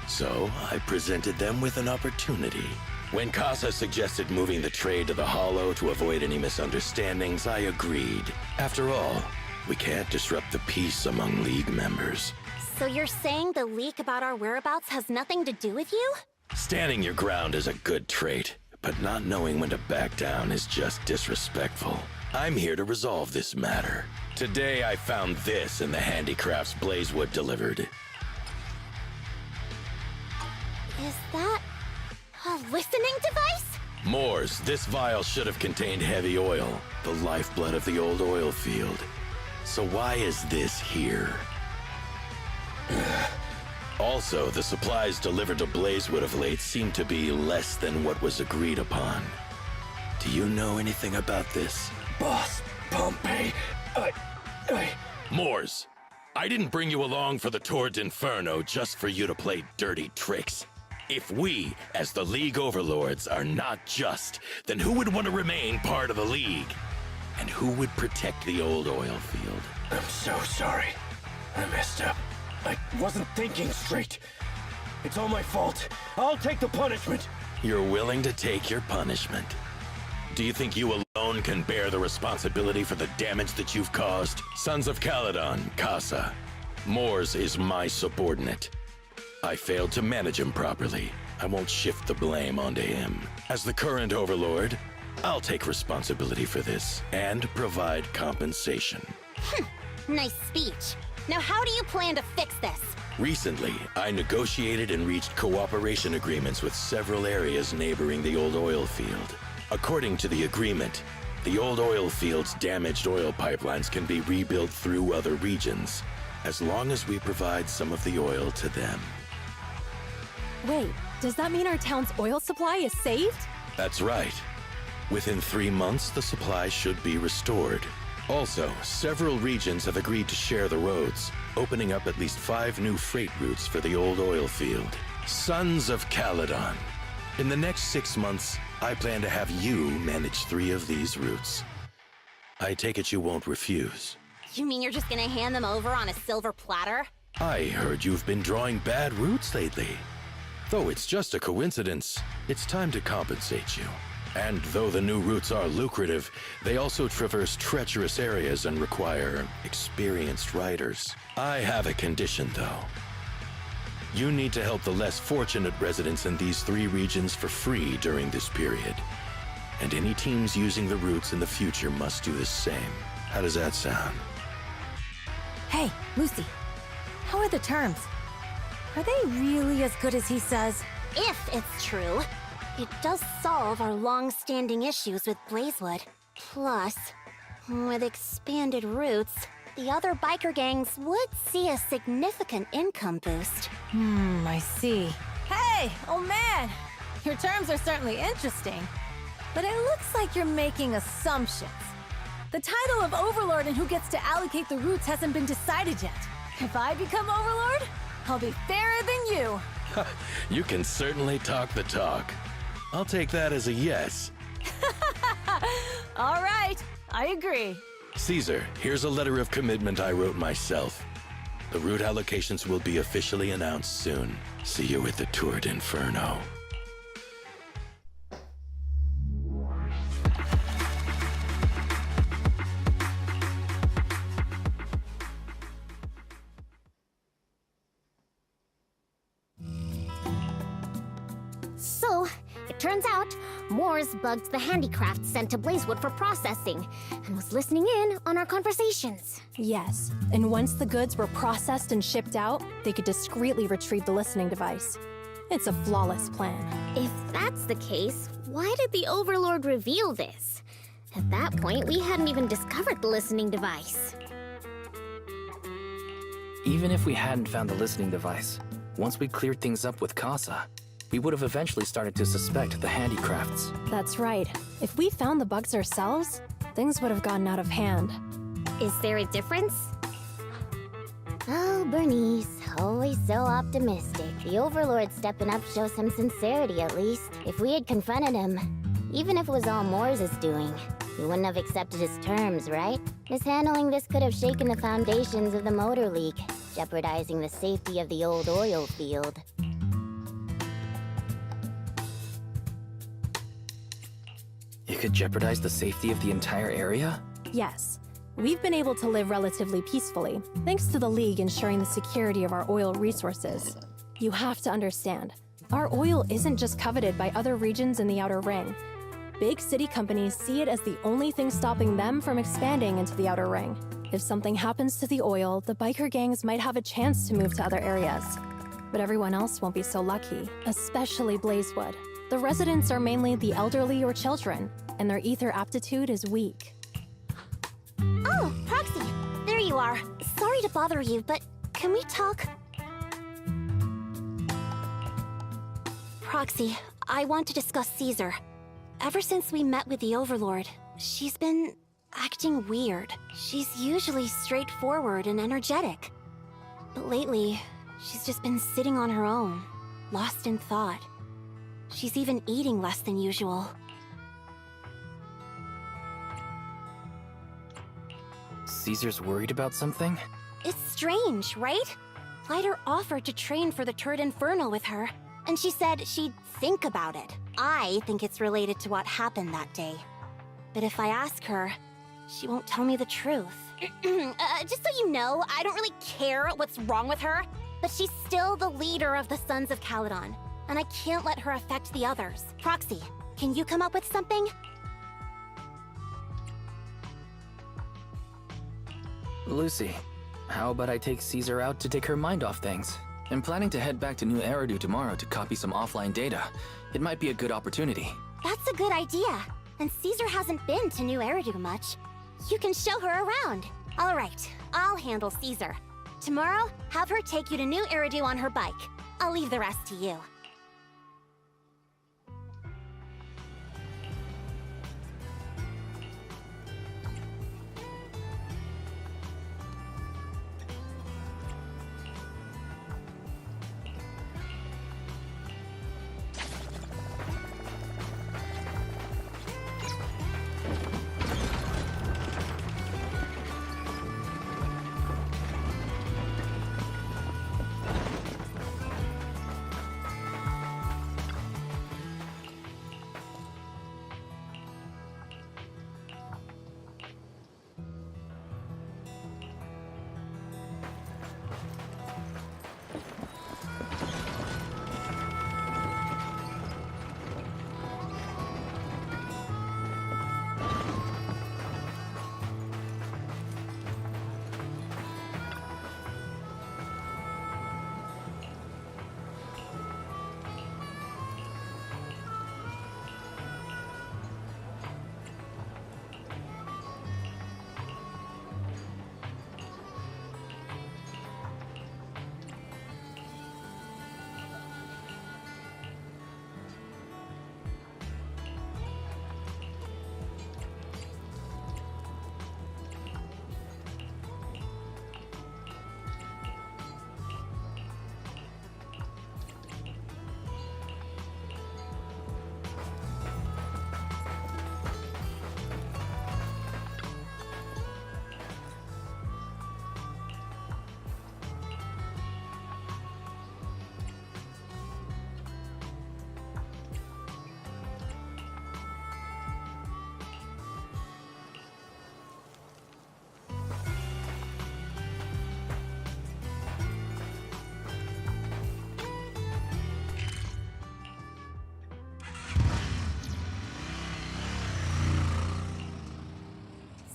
So I presented them with an opportunity. When Casa suggested moving the trade to the Hollow to avoid any misunderstandings, I agreed. After all, we can't disrupt the peace among League members. So you're saying the leak about our whereabouts has nothing to do with you? Standing your ground is a good trait, but not knowing when to back down is just disrespectful. I'm here to resolve this matter. Today I found this in the handicrafts Blazewood delivered. Is that a listening device? Moors, this vial should have contained heavy oil, the lifeblood of the old oil field. So why is this here? Also, the supplies delivered to Blazewood of late seem to be less than what was agreed upon. Do you know anything about this? Boss, Pompeii, Moors, I didn't bring you along for the Tour d'Inferno just for you to play dirty tricks. If we, as the League Overlords, are not just, then who would want to remain part of the League? And who would protect the old oil field? I'm so sorry. I messed up. I wasn't thinking straight. It's all my fault. I'll take the punishment. You're willing to take your punishment. Do you think you alone can bear the responsibility for the damage that you've caused? Sons of Caledon, Casa. Moors is my subordinate. I failed to manage him properly. I won't shift the blame onto him. As the current Overlord, I'll take responsibility for this and provide compensation. Nice speech. Now how do you plan to fix this? Recently, I negotiated and reached cooperation agreements with several areas neighboring the old oil field. According to the agreement, the old oil field's damaged oil pipelines can be rebuilt through other regions. as long as we provide some of the oil to them. Wait, does that mean our town's oil supply is saved? That's right. Within 3 months, the supply should be restored. Also, several regions have agreed to share the roads, opening up at least 5 new freight routes for the old oil field. Sons of Caledon. In the next 6 months, I plan to have you manage 3 of these routes. I take it you won't refuse. You mean you're just gonna hand them over on a silver platter? I heard you've been drawing bad routes lately. Though it's just a coincidence, it's time to compensate you. And though the new routes are lucrative, they also traverse treacherous areas and require experienced riders. I have a condition, though. You need to help the less fortunate residents in these 3 regions for free during this period. And any teams using the routes in the future must do the same. How does that sound? Hey, Lucy. How are the terms? Are they really as good as he says? If it's true, it does solve our long-standing issues with Blazewood. Plus, with expanded routes, the other biker gangs would see a significant income boost. I see. Hey, old man! Your terms are certainly interesting, but it looks like you're making assumptions. The title of Overlord and who gets to allocate the routes hasn't been decided yet. If I become Overlord, I'll be fairer than you. You can certainly talk the talk. I'll take that as a yes. All right, I agree. Caesar, here's a letter of commitment I wrote myself. The route allocations will be officially announced soon. See you at the Tour d'Inferno. So, it turns out, Moores bugged the handicraft sent to Blazewood for processing, and was listening in on our conversations. Yes, and once the goods were processed and shipped out, they could discreetly retrieve the listening device. It's a flawless plan. If that's the case, why did the Overlord reveal this? At that point, we hadn't even discovered the listening device. Even if we hadn't found the listening device, once we cleared things up with Casa, we would have eventually started to suspect the handicrafts. That's right. If we found the bugs ourselves, things would have gotten out of hand. Is there a difference? Oh, Bernice, always so optimistic. The Overlord stepping up shows some sincerity, at least. If we had confronted him, even if it was all Moores' doing, he wouldn't have accepted his terms, right? Mishandling this could have shaken the foundations of the Motor League, jeopardizing the safety of the old oil field. It could jeopardize the safety of the entire area? Yes. We've been able to live relatively peacefully, thanks to the League ensuring the security of our oil resources. You have to understand, our oil isn't just coveted by other regions in the Outer Ring. Big city companies see it as the only thing stopping them from expanding into the Outer Ring. If something happens to the oil, the biker gangs might have a chance to move to other areas. But everyone else won't be so lucky, especially Blazewood. The residents are mainly the elderly or children, and their ether aptitude is weak. Oh, Proxy, there you are. Sorry to bother you, but can we talk? Proxy, I want to discuss Caesar. Ever since we met with the Overlord, she's been acting weird. She's usually straightforward and energetic. But lately, she's just been sitting on her own, lost in thought. She's even eating less than usual. Caesar's worried about something? It's strange, right? Lighter offered to train for the Tour d'Inferno with her, and she said she'd think about it. I think it's related to what happened that day. But if I ask her, she won't tell me the truth. Just so you know, I don't really care what's wrong with her, but she's still the leader of the Sons of Caledon, and I can't let her affect the others. Proxy, can you come up with something? Lucy, how about I take Caesar out to take her mind off things? I'm planning to head back to New Eridu tomorrow to copy some offline data. It might be a good opportunity. That's a good idea. And Caesar hasn't been to New Eridu much. You can show her around. All right, I'll handle Caesar. Tomorrow, have her take you to New Eridu on her bike. I'll leave the rest to you.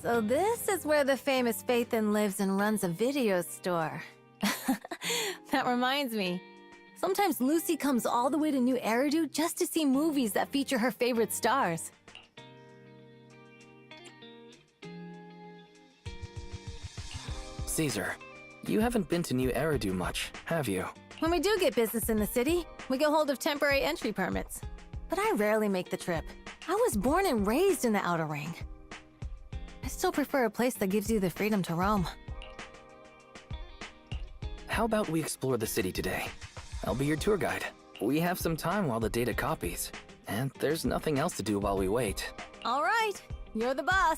So this is where the famous Phaethon lives and runs a video store. That reminds me. Sometimes Lucy comes all the way to New Eridu just to see movies that feature her favorite stars. Caesar, you haven't been to New Eridu much, have you? When we do get business in the city, we get hold of temporary entry permits. But I rarely make the trip. I was born and raised in the Outer Ring. I still prefer a place that gives you the freedom to roam. How about we explore the city today? I'll be your tour guide. We have some time while the data copies. And there's nothing else to do while we wait. All right, you're the boss.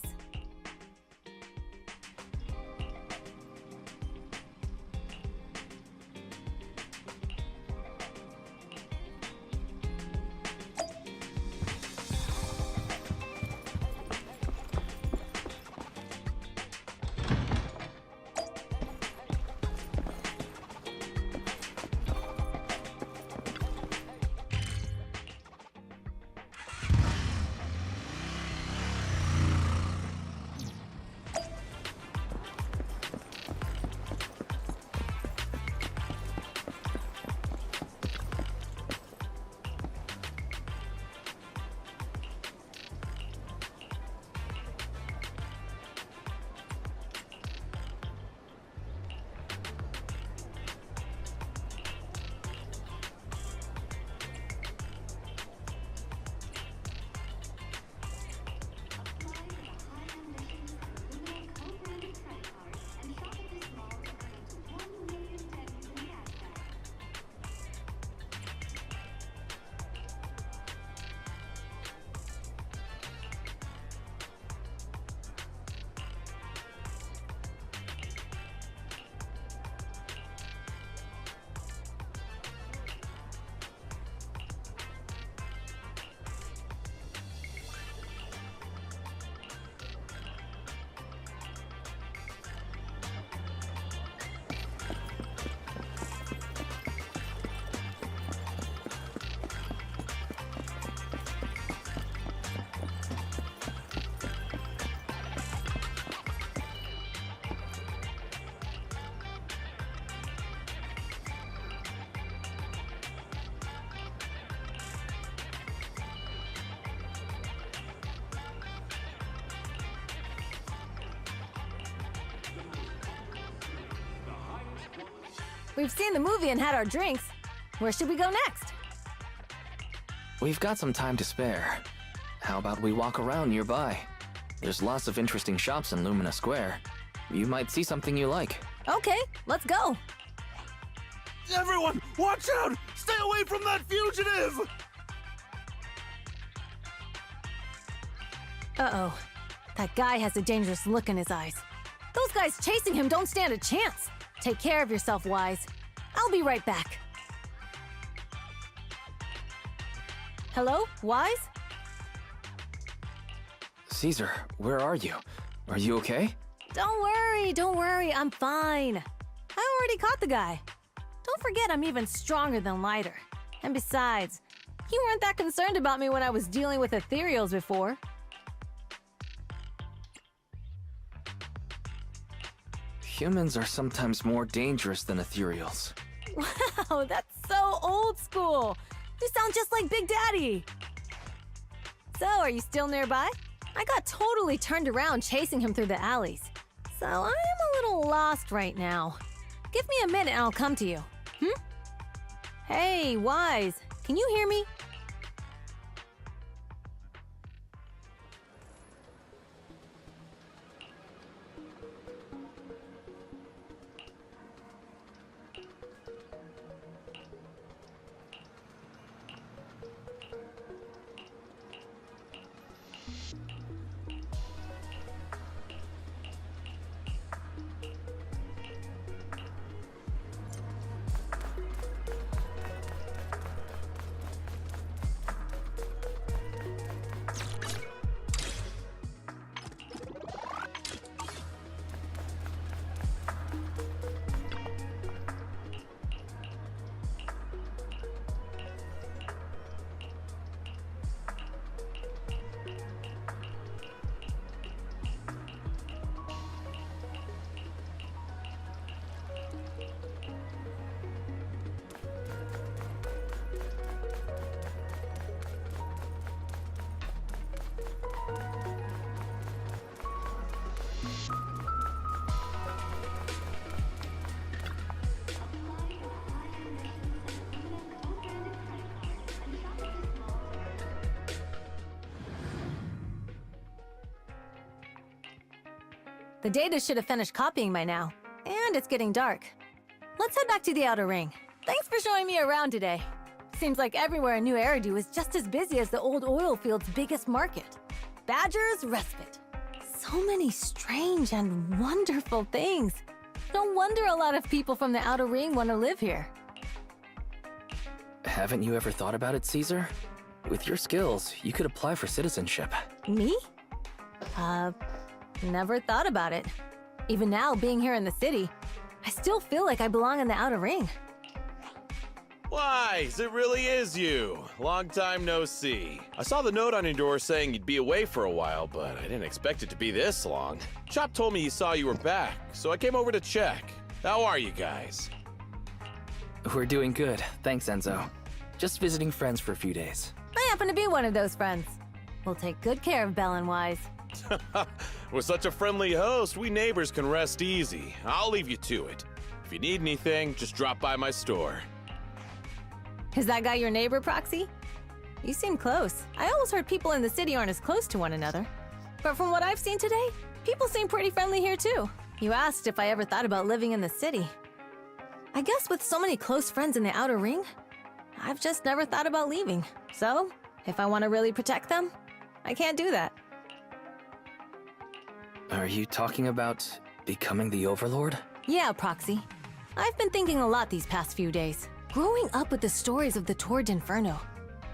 We've seen the movie and had our drinks. Where should we go next? We've got some time to spare. How about we walk around nearby? There's lots of interesting shops in Lumina Square. You might see something you like. Okay, let's go. Everyone, watch out! Stay away from that fugitive! Uh-oh. That guy has a dangerous look in his eyes. Those guys chasing him don't stand a chance. Take care of yourself, Wise. I'll be right back. Hello, Wise? Caesar, where are you? Are you okay? Don't worry, I'm fine. I already caught the guy. Don't forget I'm even stronger than Lighter. And besides, you weren't that concerned about me when I was dealing with ethereals before. Humans are sometimes more dangerous than ethereals. Wow, that's so old school. You sound just like Big Daddy. So, are you still nearby? I got totally turned around chasing him through the alleys. So, I am a little lost right now. Give me a minute and I'll come to you. Hey, Wise, can you hear me? The data should have finished copying by now. And it's getting dark. Let's head back to the outer ring. Thanks for showing me around today. Seems like everywhere in New Eridu is just as busy as the old oil field's biggest market. Badger's Respite. So many strange and wonderful things. No wonder a lot of people from the outer ring want to live here. Haven't you ever thought about it, Caesar? With your skills, you could apply for citizenship. Me? Never thought about it. Even now, being here in the city, I still feel like I belong in the outer ring. Wise, it really is you. Long time no see. I saw the note on your door saying you'd be away for a while, but I didn't expect it to be this long. Chop told me he saw you were back, so I came over to check. How are you guys? We're doing good, thanks Enzo. Just visiting friends for a few days. I happen to be one of those friends. We'll take good care of Belle and Wise. With such a friendly host, we neighbors can rest easy. I'll leave you to it. If you need anything, just drop by my store. Is that guy your neighbor, Proxy? You seem close. I always heard people in the city aren't as close to one another. But from what I've seen today, people seem pretty friendly here too. You asked if I ever thought about living in the city. I guess with so many close friends in the outer ring, I've just never thought about leaving. So, if I want to really protect them, I can't do that. Are you talking about becoming the Overlord? Yeah, Proxy. I've been thinking a lot these past few days. Growing up with the stories of the Torrid Inferno,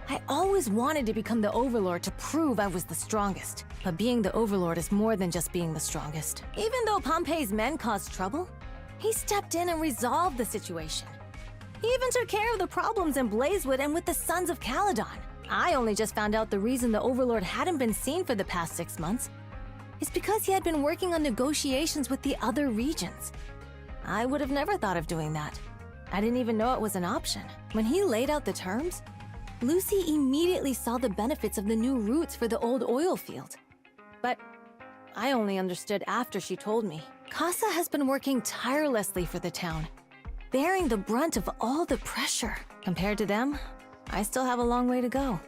I always wanted to become the Overlord to prove I was the strongest. But being the Overlord is more than just being the strongest. Even though Pompey's men caused trouble, he stepped in and resolved the situation. He even took care of the problems in Blazewood and with the Sons of Caledon. I only just found out the reason the Overlord hadn't been seen for the past 6 months is because he had been working on negotiations with the other regions. I would have never thought of doing that. I didn't even know it was an option. When he laid out the terms, Lucy immediately saw the benefits of the new routes for the old oil field. But I only understood after she told me. Casa has been working tirelessly for the town. bearing the brunt of all the pressure. Compared to them, I still have a long way to go.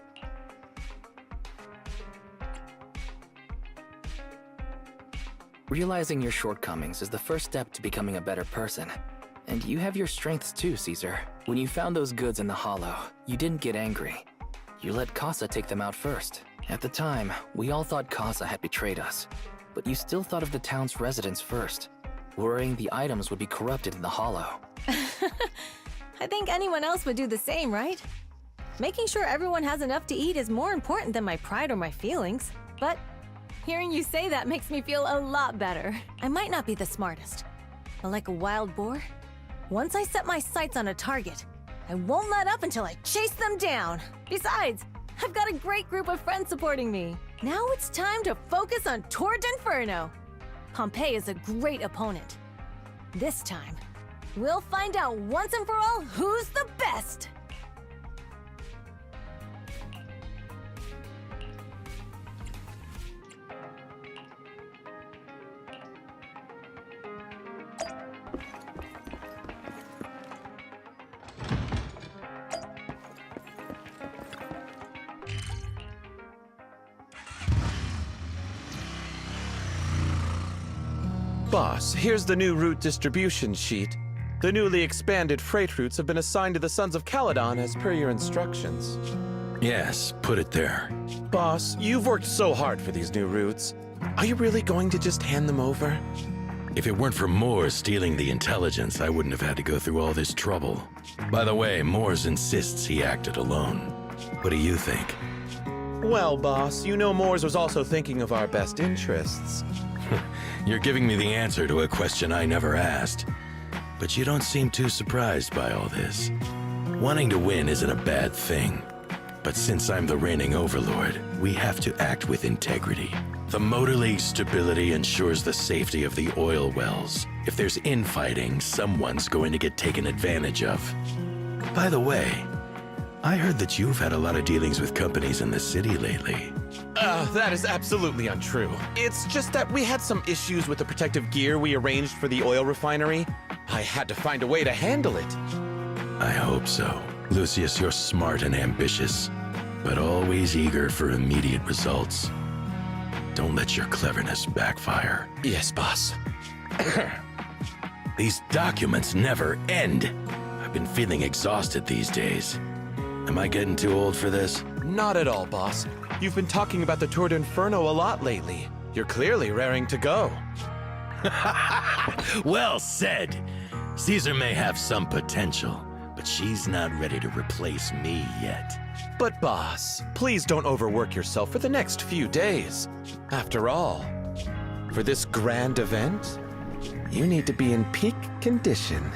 Realizing your shortcomings is the first step to becoming a better person. And you have your strengths too, Caesar. When you found those goods in the hollow, you didn't get angry. You let Casa take them out first. At the time, we all thought Casa had betrayed us. But you still thought of the town's residents first, worrying the items would be corrupted in the hollow. I think anyone else would do the same, right? Making sure everyone has enough to eat is more important than my pride or my feelings. But hearing you say that makes me feel a lot better. I might not be the smartest, but like a wild boar, once I set my sights on a target, I won't let up until I chase them down. Besides, I've got a great group of friends supporting me. Now it's time to focus on Tord Inferno. Pompeii is a great opponent. This time, we'll find out once and for all who's the best! Boss, here's the new route distribution sheet. The newly expanded freight routes have been assigned to the Sons of Caledon as per your instructions. Yes, put it there. Boss, you've worked so hard for these new routes. Are you really going to just hand them over? If it weren't for Moores stealing the intelligence, I wouldn't have had to go through all this trouble. By the way, Moores insists he acted alone. What do you think? Well, boss, you know Moores was also thinking of our best interests. You're giving me the answer to a question I never asked. But you don't seem too surprised by all this. Wanting to win isn't a bad thing. But since I'm the reigning overlord, we have to act with integrity. The Motor League's stability ensures the safety of the oil wells. If there's infighting, someone's going to get taken advantage of. By the way, I heard that you've had a lot of dealings with companies in the city lately. That is absolutely untrue. It's just that we had some issues with the protective gear we arranged for the oil refinery. I had to find a way to handle it. I hope so. Lucius, you're smart and ambitious, but always eager for immediate results. Don't let your cleverness backfire. Yes, boss. These documents never end. I've been feeling exhausted these days. Am I getting too old for this? Not at all, boss. You've been talking about the Tord Inferno a lot lately. You're clearly raring to go. Well said. Caesar may have some potential, but she's not ready to replace me yet. But boss, please don't overwork yourself for the next few days. After all, for this grand event, you need to be in peak condition.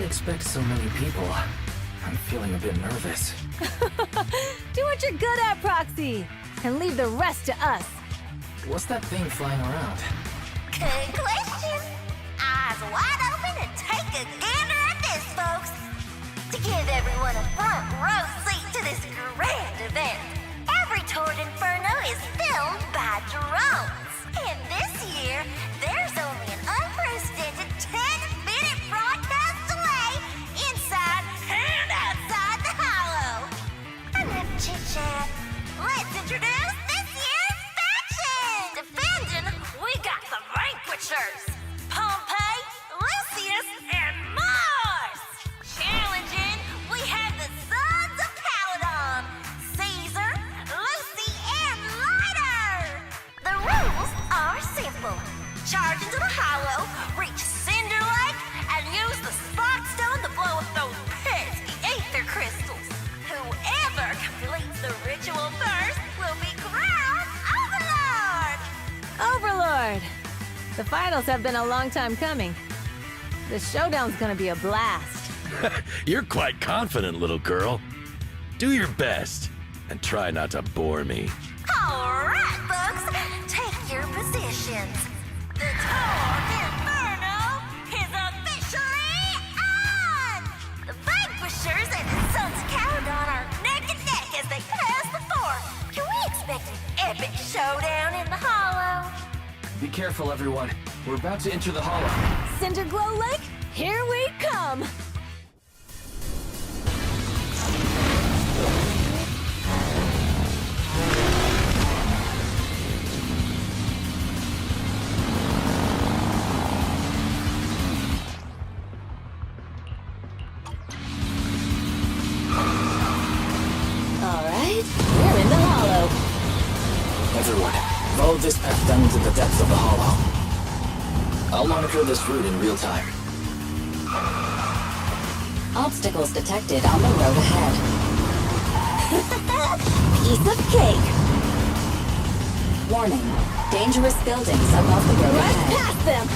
Expect so many people. I'm feeling a bit nervous. Do what you're good at, Proxy, and leave the rest to us. What's that thing flying around? Good question. Eyes wide open and take a gander at this, folks. To give everyone a front row seat to this grand event, every Tord Inferno is filmed by drones. And this year, there's only an unprecedented 10-minute broadcast delay inside and outside the hollow. Enough chit-chat. Let's introduce this year's faction! Defending, we got the Vanquishers. Pompeii, finals have been a long time coming. The showdown's gonna be a blast. You're quite confident, little girl. Do your best, and try not to bore me. All right, folks, take your positions. The Torque Inferno is officially on! The Vanquishers and the Sons of Caledon are neck and neck as they pass the fort. Can we expect an epic showdown in the Hollow? Be careful, everyone. We're about to enter the Hollow. Cinderglow Lake, here we come! Alright, we're in the Hollow. Everyone, follow this path down into the depths of the Hollow. I'll monitor this route in real time. Obstacles detected on the road ahead. Piece of cake. Warning, dangerous buildings above the road ahead. Past them!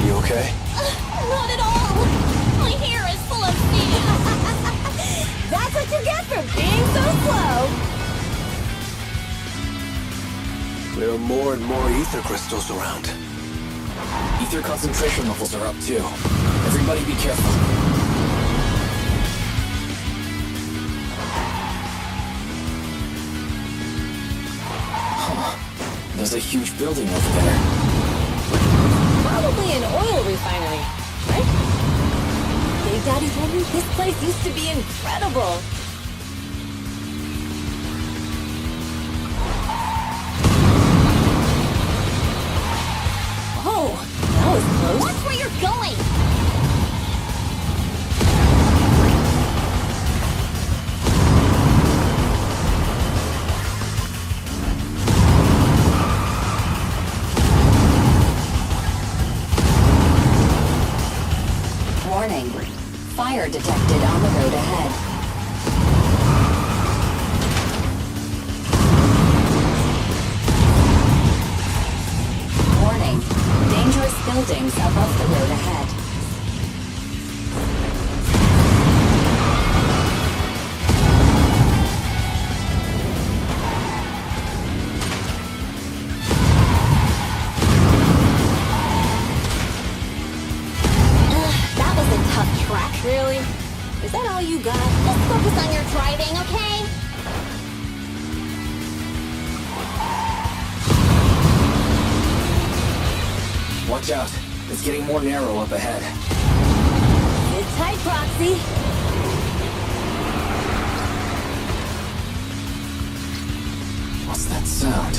You okay? Not at all! My hair is full of steam! That's what you get for being so slow! There are more and more ether crystals around. Ether concentration levels are up too. Everybody be careful. Huh. There's a huge building over there. Probably an oil refinery, right? Big Daddy told me this place used to be incredible. Oh, that was close. Watch where you're going! Warning, fire detected on the road ahead. Warning, dangerous buildings above the road ahead. That was a tough track. Really? Is that all you got? Just focus on your driving, okay? Watch out. It's getting more narrow up ahead. Sit tight, Proxy. What's that sound?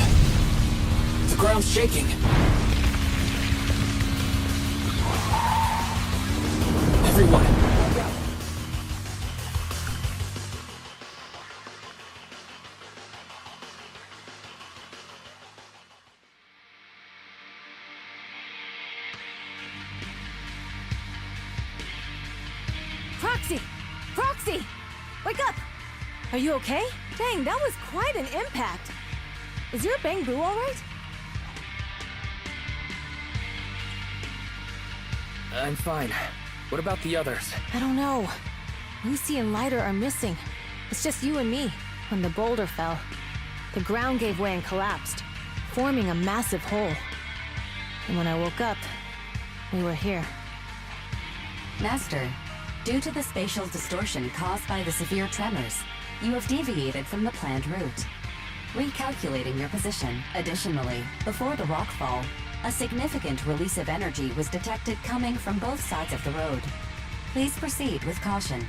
The ground's shaking. Everyone! Proxy! Proxy! Wake up! Are you okay? Dang, that was quite an impact. Is your Bang Boo alright? I'm fine. What about the others? I don't know. Lucy and Lighter are missing. It's just you and me. When the boulder fell, the ground gave way and collapsed, forming a massive hole. And when I woke up, we were here. Master, due to the spatial distortion caused by the severe tremors, you have deviated from the planned route. Recalculating your position. Additionally, before the rockfall, a significant release of energy was detected coming from both sides of the road. Please proceed with caution.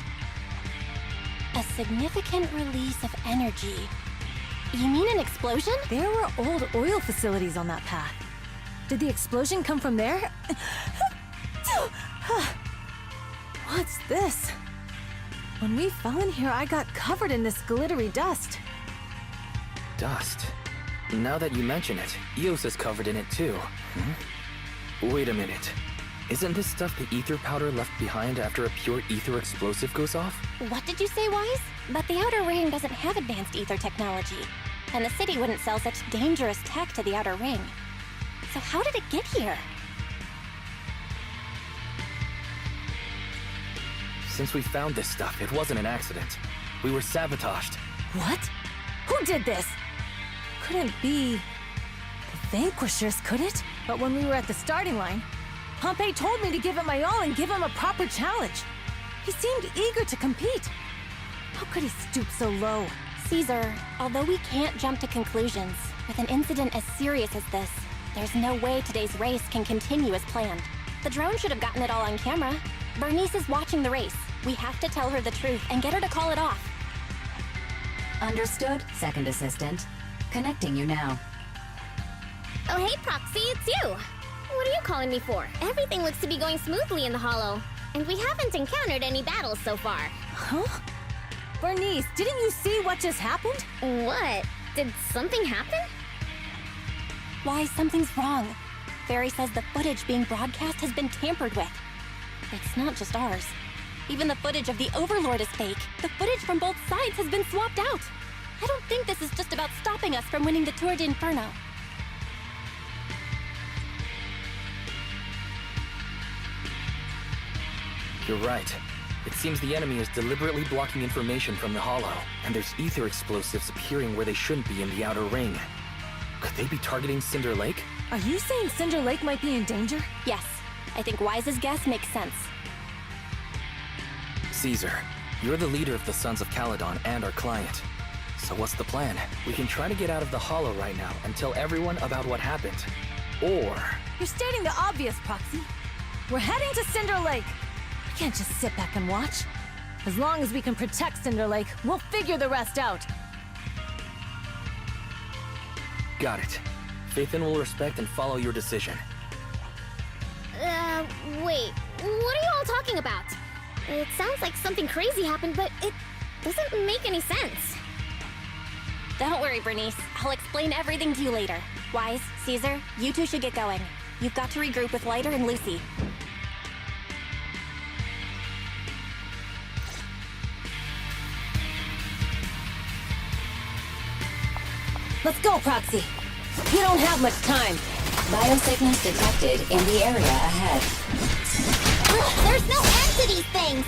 A significant release of energy. You mean an explosion? There were old oil facilities on that path. Did the explosion come from there? What's this? When we fell in here, I got covered in this glittery dust. Dust? Now that you mention it, Eos is covered in it too. Wait a minute. Isn't this stuff the ether powder left behind after a pure ether explosive goes off? What did you say, Wise? But the Outer Ring doesn't have advanced ether technology, and the city wouldn't sell such dangerous tech to the Outer Ring. So how did it get here? Since we found this stuff, it wasn't an accident. We were sabotaged. What? Who did this? Couldn't be the Vanquishers, could it? But when we were at the starting line, Pompey told me to give it my all and give him a proper challenge. He seemed eager to compete. How could he stoop so low? Caesar, although we can't jump to conclusions, with an incident as serious as this, there's no way today's race can continue as planned. The drone should have gotten it all on camera. Bernice is watching the race. We have to tell her the truth and get her to call it off. Understood, Second Assistant. Connecting you now. Oh, hey, Proxy, it's you. What are you calling me for? Everything looks to be going smoothly in the Hollow, and we haven't encountered any battles so far. Huh? Bernice, didn't you see what just happened? What? Did something happen? Why, something's wrong. Barry says the footage being broadcast has been tampered with. It's not just ours. Even the footage of the Overlord is fake. The footage from both sides has been swapped out. I don't think this is just about stopping us from winning the Tour d'Inferno. You're right. It seems the enemy is deliberately blocking information from the Hollow, and there's ether explosives appearing where they shouldn't be in the Outer Ring. Could they be targeting Cinder Lake? Are you saying Cinder Lake might be in danger? Yes. I think Wise's guess makes sense. Caesar, you're the leader of the Sons of Caledon and our client. So what's the plan? We can try to get out of the Hollow right now and tell everyone about what happened. Or... You're stating the obvious, Proxy. We're heading to Cinder Lake. We can't just sit back and watch. As long as we can protect Cinder Lake, we'll figure the rest out. Got it. Phaethon will respect and follow your decision. Wait. What are you all talking about? It sounds like something crazy happened, but it doesn't make any sense. Don't worry, Bernice. I'll explain everything to you later. Wise, Caesar, you two should get going. You've got to regroup with Lighter and Lucy. Let's go, Proxy. We don't have much time. Biosignals detected in the area ahead. There's no end to these things!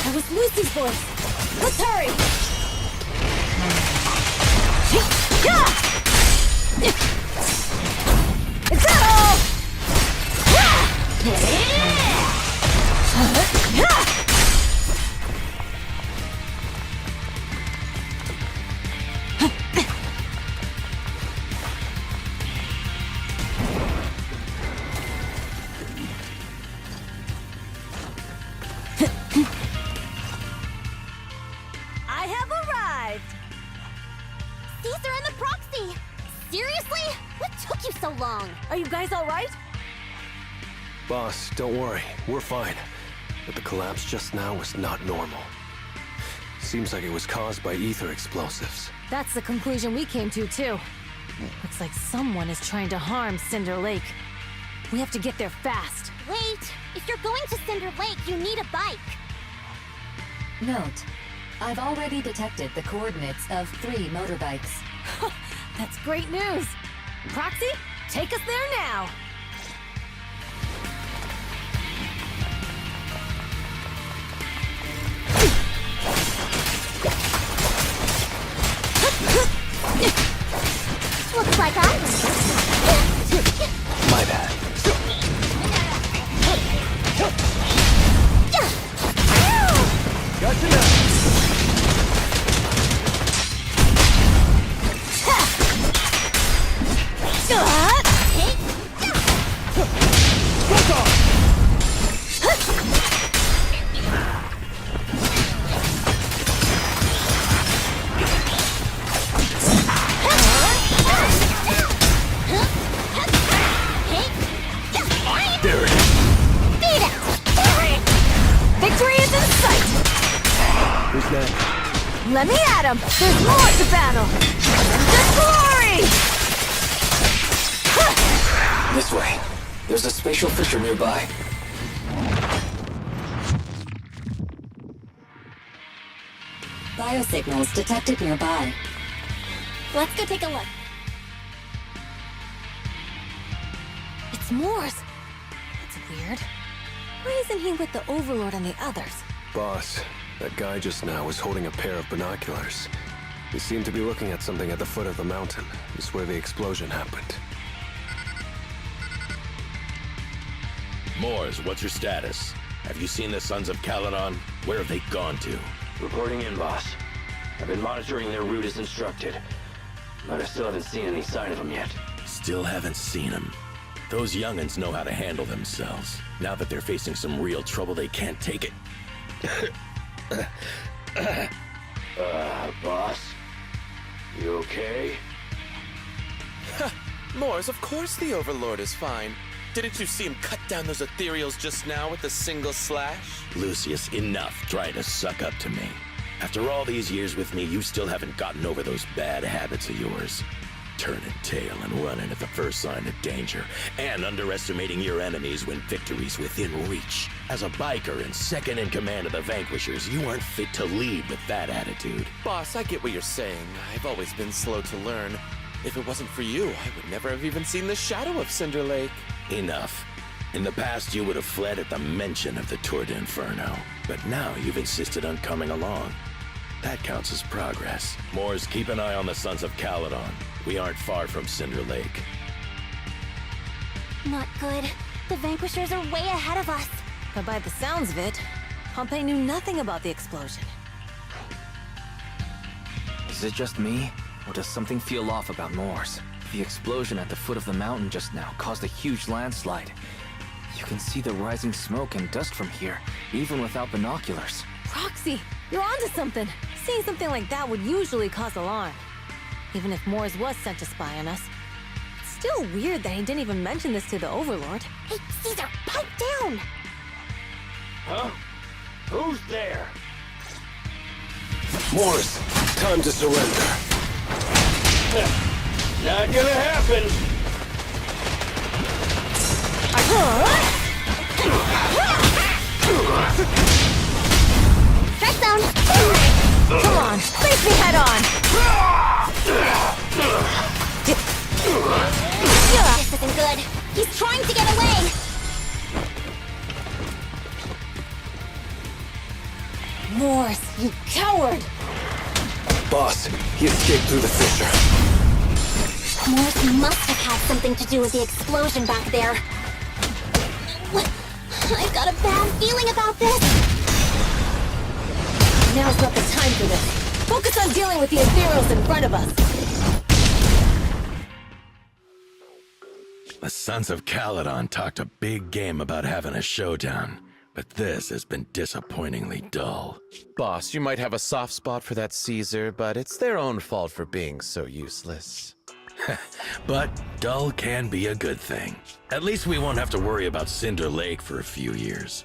That was Lucy's voice. Let's hurry! Is that all? I have arrived! Caesar and the Proxy! Seriously? What took you so long? Are you guys all right? Boss, don't worry. We're fine. But the collapse just now was not normal. Seems like it was caused by ether explosives. That's the conclusion we came to, too. Looks like someone is trying to harm Cinder Lake. We have to get there fast. Wait! If you're going to Cinder Lake, you need a bike! Note, I've already detected the coordinates of 3 motorbikes. That's great news! Proxy, take us there now! Looks like I... My bad. Gotcha now. There it is. Beat it! Victory is in sight! Who's next? Let me at him! There's more to battle! There's glory! This way. There's a space spatial fissure nearby. Biosignals detected nearby. Let's go take a look. It's Morse. That's weird. Why isn't he with the Overlord and the others? Boss, that guy just now was holding a pair of binoculars. He seemed to be looking at something at the foot of the mountain. It's where the explosion happened. Moors, what's your status? Have you seen the Sons of Caledon? Where have they gone to? Reporting in, boss. I've been monitoring their route as instructed, but I still haven't seen any sign of them yet. Still haven't seen them. Those young'uns know how to handle themselves. Now that they're facing some real trouble, they can't take it. Boss? You okay? Moors, of course the Overlord is fine. Didn't you see him cut down those ethereals just now with a single slash? Lucius, enough trying to suck up to me. After all these years with me, you still haven't gotten over those bad habits of yours. Turning tail and running at the first sign of danger, and underestimating your enemies when victory's within reach. As a biker and second in command of the Vanquishers, you aren't fit to lead with that attitude. Boss, I get what you're saying. I've always been slow to learn. If it wasn't for you, I would never have even seen the shadow of Cinder Lake. Enough. In the past, you would have fled at the mention of the Tour d'Inferno, but now you've insisted on coming along. That counts as progress. Moors, keep an eye on the Sons of Caledon. We aren't far from Cinder Lake. Not good. The Vanquishers are way ahead of us. But by the sounds of it, Pompey knew nothing about the explosion. Is it just me? Or does something feel off about Moors? The explosion at the foot of the mountain just now caused a huge landslide. You can see the rising smoke and dust from here, even without binoculars. Roxy, you're onto something. Seeing something like that would usually cause alarm. Even if Moors was sent to spy on us. It's still weird that he didn't even mention this to the Overlord. Hey, Caesar, pipe down! Huh? Who's there? Moors, time to surrender. Not gonna happen! Strike zone! Come on, face me head on! This isn't good. He's trying to get away! Moors, you coward! Boss, he escaped through the fissure. Morse must have had something to do with the explosion back there. I've got a bad feeling about this. Now's not the time for this. Focus on dealing with the ethereals in front of us. The Sons of Caledon talked a big game about having a showdown, but this has been disappointingly dull. Boss, you might have a soft spot for that Caesar, but it's their own fault for being so useless. But dull can be a good thing. At least we won't have to worry about Cinder Lake for a few years.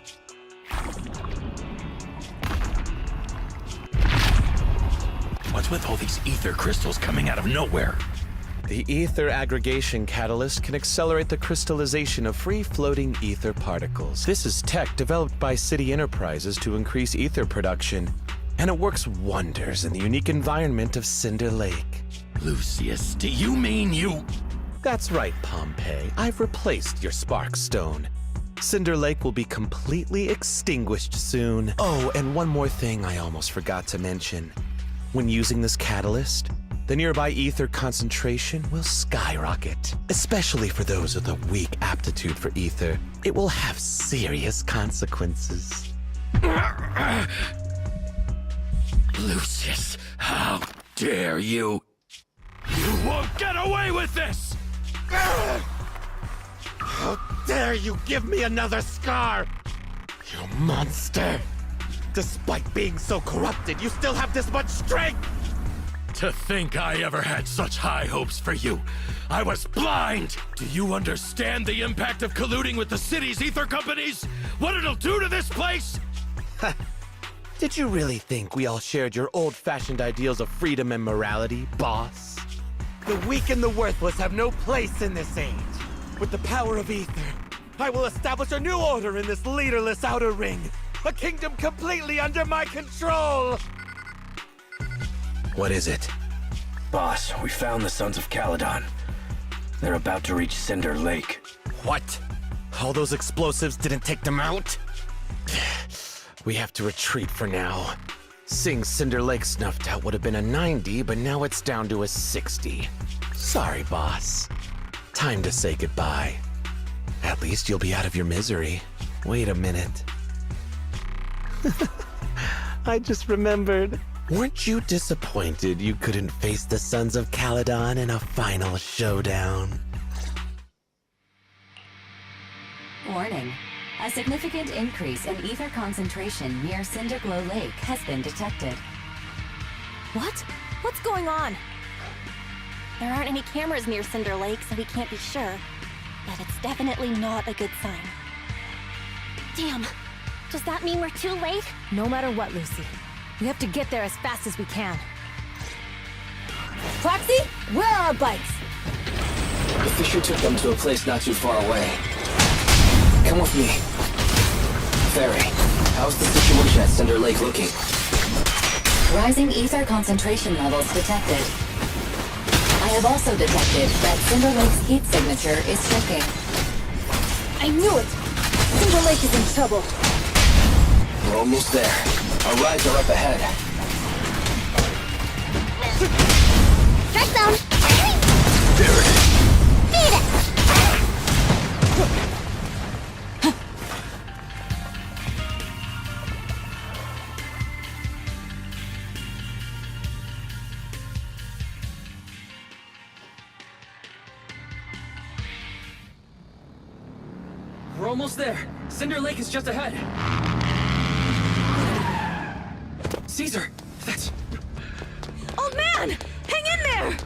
What's with all these ether crystals coming out of nowhere? The ether aggregation catalyst can accelerate the crystallization of free-floating ether particles. This is tech developed by City Enterprises to increase ether production, and it works wonders in the unique environment of Cinder Lake. Lucius, do you mean you... That's right, Pompey. I've replaced your spark stone. Cinder Lake will be completely extinguished soon. Oh, and one more thing I almost forgot to mention. When using this catalyst, the nearby ether concentration will skyrocket. Especially for those with a weak aptitude for ether, it will have serious consequences. Lucius, how dare you? You won't get away with this! How dare you give me another scar! You monster! Despite being so corrupted, you still have this much strength! To think I ever had such high hopes for you. I was blind! Do you understand the impact of colluding with the city's ether companies? What it'll do to this place? Did you really think we all shared your old-fashioned ideals of freedom and morality, boss? The weak and the worthless have no place in this age. With the power of ether, I will establish a new order in this leaderless outer ring. A kingdom completely under my control! What is it? Boss, we found the Sons of Caledon. They're about to reach Cinder Lake. What? All those explosives didn't take them out? We have to retreat for now. Seeing Cinder Lake snuffed out would have been a 90, but now it's down to a 60. Sorry, boss. Time to say goodbye. At least you'll be out of your misery. Wait a minute. I just remembered. Weren't you disappointed you couldn't face the Sons of Caledon in a final showdown? Warning. A significant increase in ether concentration near Cinderglow Lake has been detected. What? What's going on? There aren't any cameras near Cinder Lake, so we can't be sure. But it's definitely not a good sign. Damn. Does that mean we're too late? No matter what, Lucy. We have to get there as fast as we can. Proxy, where are our bikes? The Fisher took them to a place not too far away. Come with me. Fairy, how's the situation at Cinder Lake looking? Rising ether concentration levels detected. I have also detected that Cinder Lake's heat signature is shrinking. I knew it! Cinder Lake is in trouble. We're almost there. Our rides are up ahead. Strike zone! Beat it! We're almost there. Cinder Lake is just ahead. Caesar, that's... Old man! Hang in there!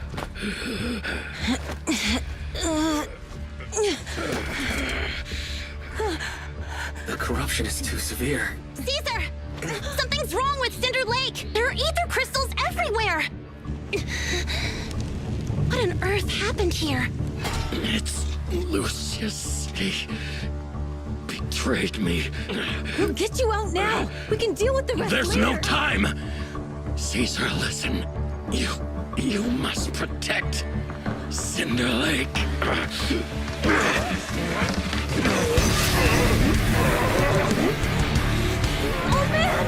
The corruption is too severe. Caesar! Something's wrong with Cinder Lake! There are ether crystals everywhere! What on earth happened here? It's Lucius. He betrayed me. We'll get you out now. We can deal with the rest There's later. no time. Caesar, listen. You must protect Cinder Lake. Oh man!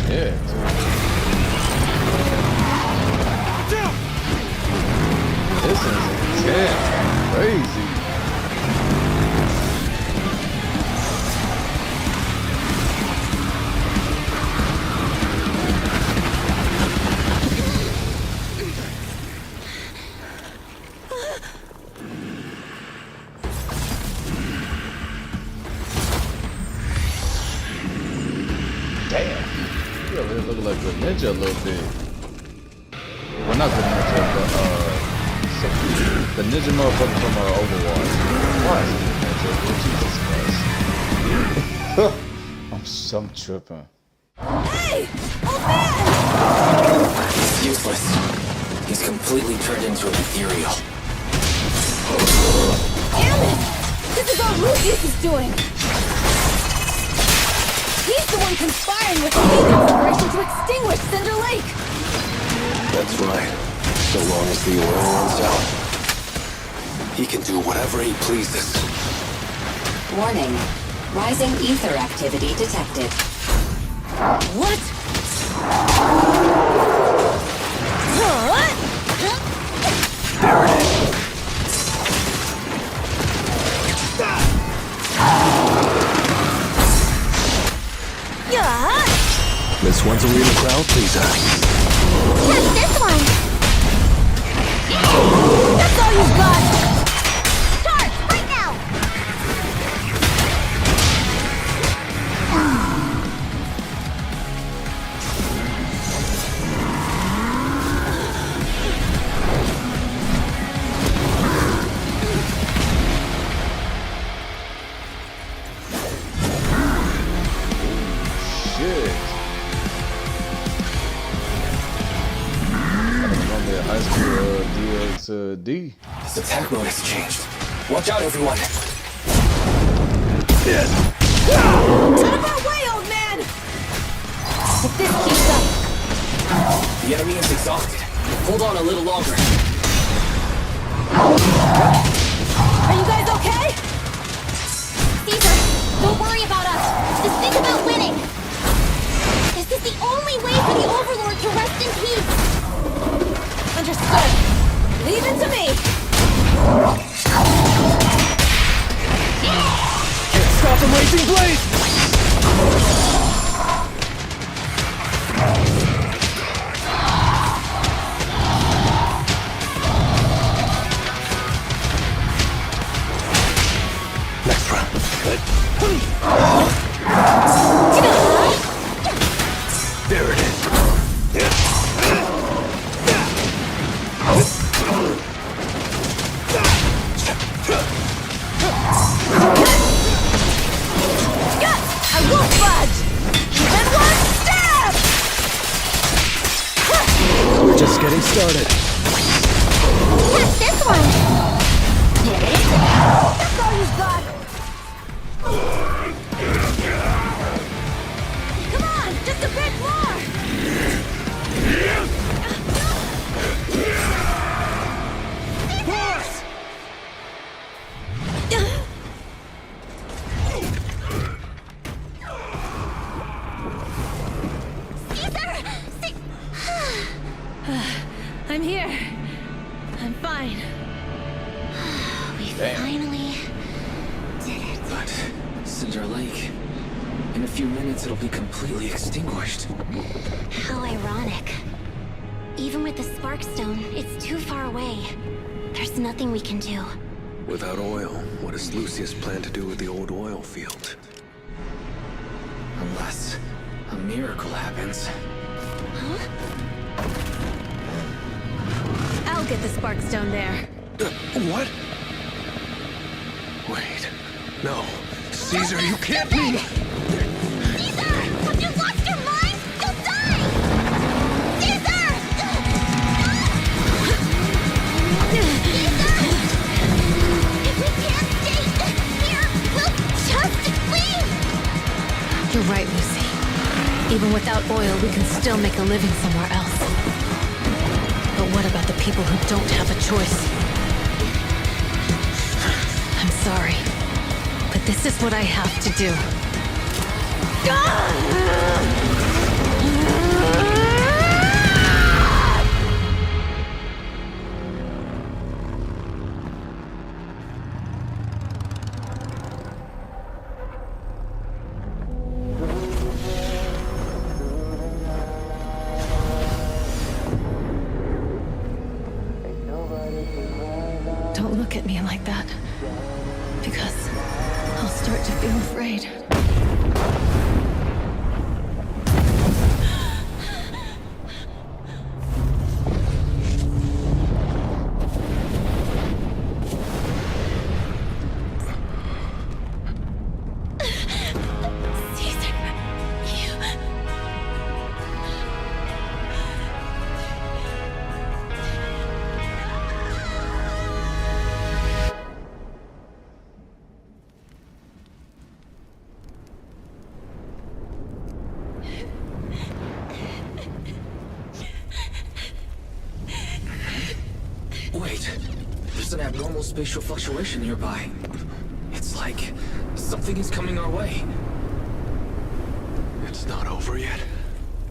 Shit. This is intense. Crazy. Damn. You really look like a ninja a little bit. Well, not the ninja, but the ninja motherfucker from Overwatch. Why is he a ninja? Oh, Jesus Christ. I'm tripping. Hey! Old man! It's useless. He's completely turned into an ethereal. Damn it! This is all Lucius is doing! He's the one conspiring with the Ether Corporation to extinguish Cinder Lake! That's right. So long as the oil runs out, he can do whatever he pleases. Warning. Rising ether activity detected. What? There it is. Yeah! Miss one to lead the crowd, please, Catch this one! That's all you've got! Charge! Right now! D. This attack mode has changed. Watch out, everyone. Out of our way, old man! If this keeps up... The enemy is exhausted. Hold on a little longer. Are you guys okay? Caesar, don't worry about us. Just think about winning. This is the only way for the Overlord to rest in peace. Understood. Leave it to me. Can't stop the raging blade! Next round. There it is. I won't budge! Even one step! We're just getting started. Catch this one. That's all you've got! Come on, just a bit more! Boss! I'm here. I'm fine. We finally did it. But Cinder Lake, in a few minutes it'll be completely extinguished. How ironic. Even with the Sparkstone, it's too far away. There's nothing we can do. Without oil, what does Lucius plan to do with the old oil field? Unless a miracle happens. I'll get the Sparkstone there. What? Wait. No. Caesar, you can't be! Caesar! Have you lost your mind? You'll die! Caesar! If we can't stay here, we'll just leave! You're right, Lucy. Even without oil, we can still make a living somewhere else. But what about the people who don't have a choice? I'm sorry, but this is what I have to do. Don't look at me like that, because I'll start to feel afraid. Caesar, you... Wait, there's an abnormal spatial fluctuation nearby. It's like something is coming our way. It's not over yet.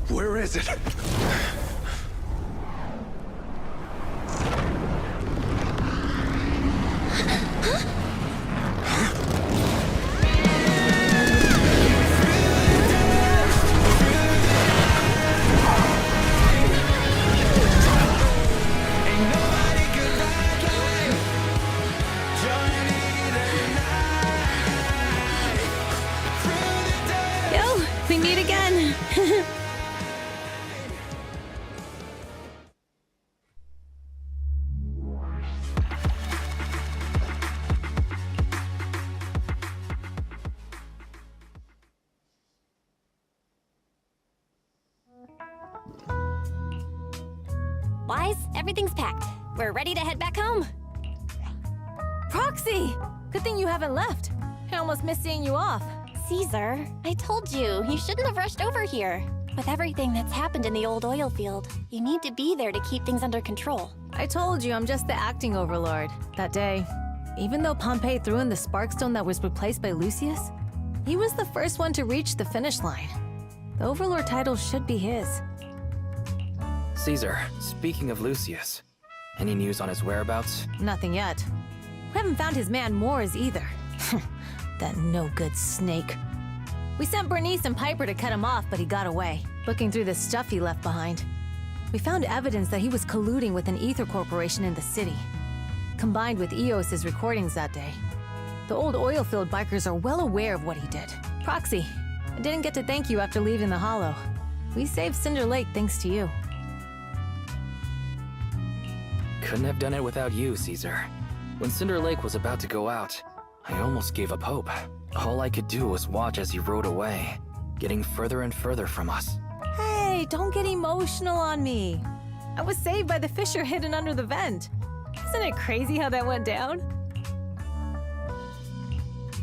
Where is it? Yo, we meet again. Wise, everything's packed. We're ready to head back home. Proxy! Good thing you haven't left. I almost missed seeing you off. Caesar, I told you, you shouldn't have rushed over here. With everything that's happened in the old oil field, you need to be there to keep things under control. I told you I'm just the acting overlord. That day, even though Pompey threw in the Sparkstone that was replaced by Lucius, he was the first one to reach the finish line. The overlord title should be his. Caesar, speaking of Lucius, any news on his whereabouts? Nothing yet. We haven't found his man Moores either. That no-good snake. We sent Bernice and Piper to cut him off, but he got away, looking through the stuff he left behind. We found evidence that he was colluding with an ether corporation in the city, combined with Eos's recordings that day. The old oil field bikers are well aware of what he did. Proxy, I didn't get to thank you after leaving the Hollow. We saved Cinder Lake thanks to you. Couldn't have done it without you, Caesar. When Cinder Lake was about to go out, I almost gave up hope. All I could do was watch as he rode away, getting further and further from us. Hey, don't get emotional on me. I was saved by the fissure hidden under the vent. Isn't it crazy how that went down?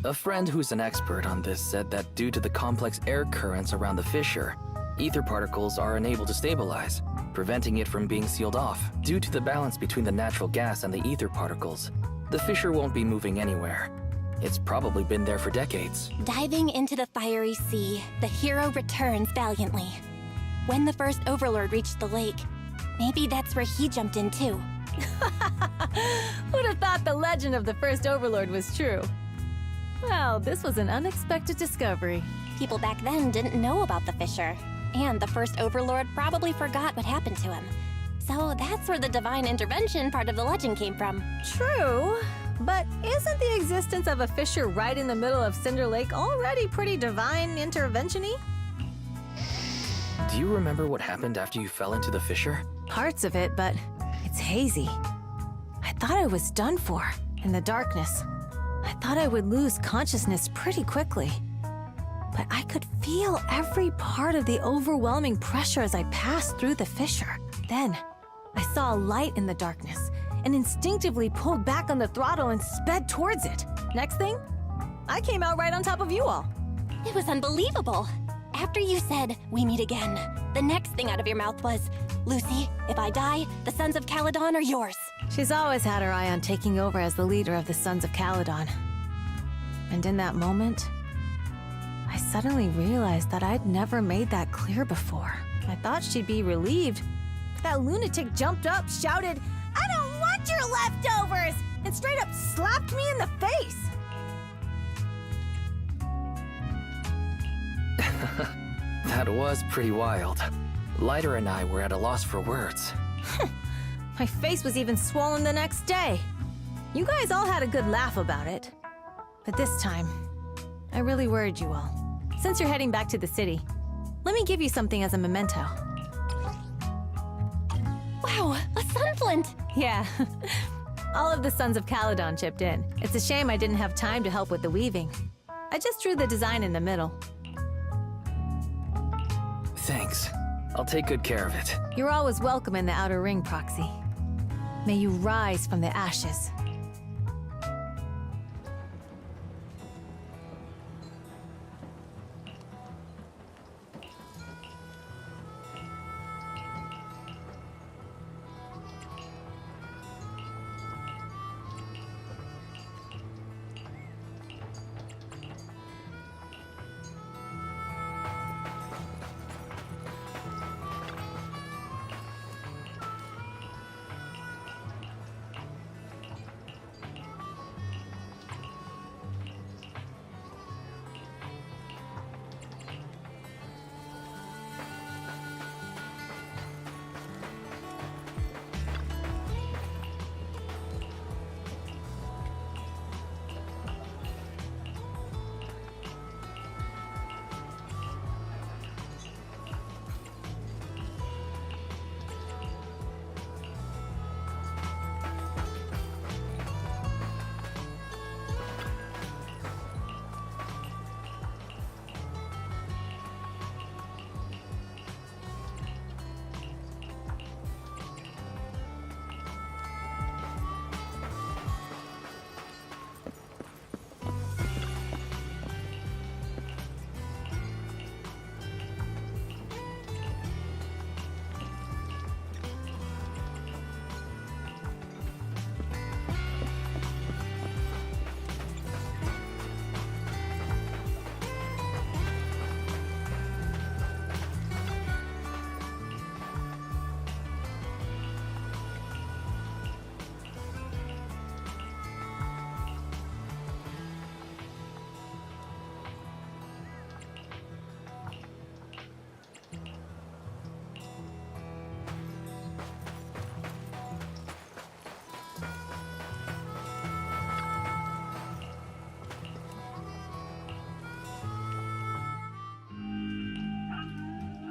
A friend who's an expert on this said that due to the complex air currents around the fissure, ether particles are unable to stabilize, preventing it from being sealed off. Due to the balance between the natural gas and the ether particles, the fissure won't be moving anywhere. It's probably been there for decades. Diving into the fiery sea, the hero returns valiantly. When the first overlord reached the lake, maybe that's where he jumped in too. Who'd have thought the legend of the first overlord was true? Well, this was an unexpected discovery. People back then didn't know about the fissure, and the first overlord probably forgot what happened to him. So that's where the divine intervention part of the legend came from. True, but isn't the existence of a fissure right in the middle of Cinder Lake already pretty divine intervention-y? Do you remember what happened after you fell into the fissure? Parts of it, but it's hazy. I thought I was done for, in the darkness. I thought I would lose consciousness pretty quickly. But I could feel every part of the overwhelming pressure as I passed through the fissure. Then, I saw a light in the darkness and instinctively pulled back on the throttle and sped towards it. Next thing, I came out right on top of you all. It was unbelievable. After you said, "We meet again," the next thing out of your mouth was, "Lucy, if I die, the Sons of Caledon are yours." She's always had her eye on taking over as the leader of the Sons of Caledon. And in that moment, I suddenly realized that I'd never made that clear before. I thought she'd be relieved. That lunatic jumped up, shouted, "I don't want your leftovers!" and straight up slapped me in the face. That was pretty wild. Lighter and I were at a loss for words. My face was even swollen the next day. You guys all had a good laugh about it. But this time, I really worried you all. Since you're heading back to the city, let me give you something as a memento. Wow, a sunflint! Yeah. All of the Sons of Caledon chipped in. It's a shame I didn't have time to help with the weaving. I just drew the design in the middle. Thanks. I'll take good care of it. You're always welcome in the Outer Ring, Proxy. May you rise from the ashes.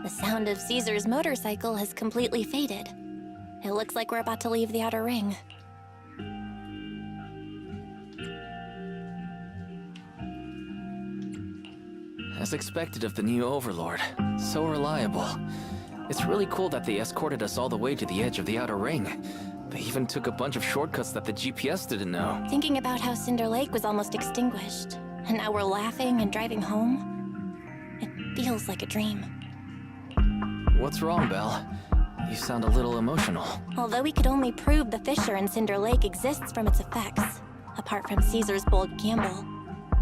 The sound of Caesar's motorcycle has completely faded. It looks like we're about to leave the outer ring. As expected of the new Overlord, so reliable. It's really cool that they escorted us all the way to the edge of the outer ring. They even took a bunch of shortcuts that the GPS didn't know. Thinking about how Cinder Lake was almost extinguished, and now we're laughing and driving home, it feels like a dream. What's wrong, Belle? You sound a little emotional. Although we could only prove the fissure in Cinder Lake exists from its effects, apart from Caesar's bold gamble,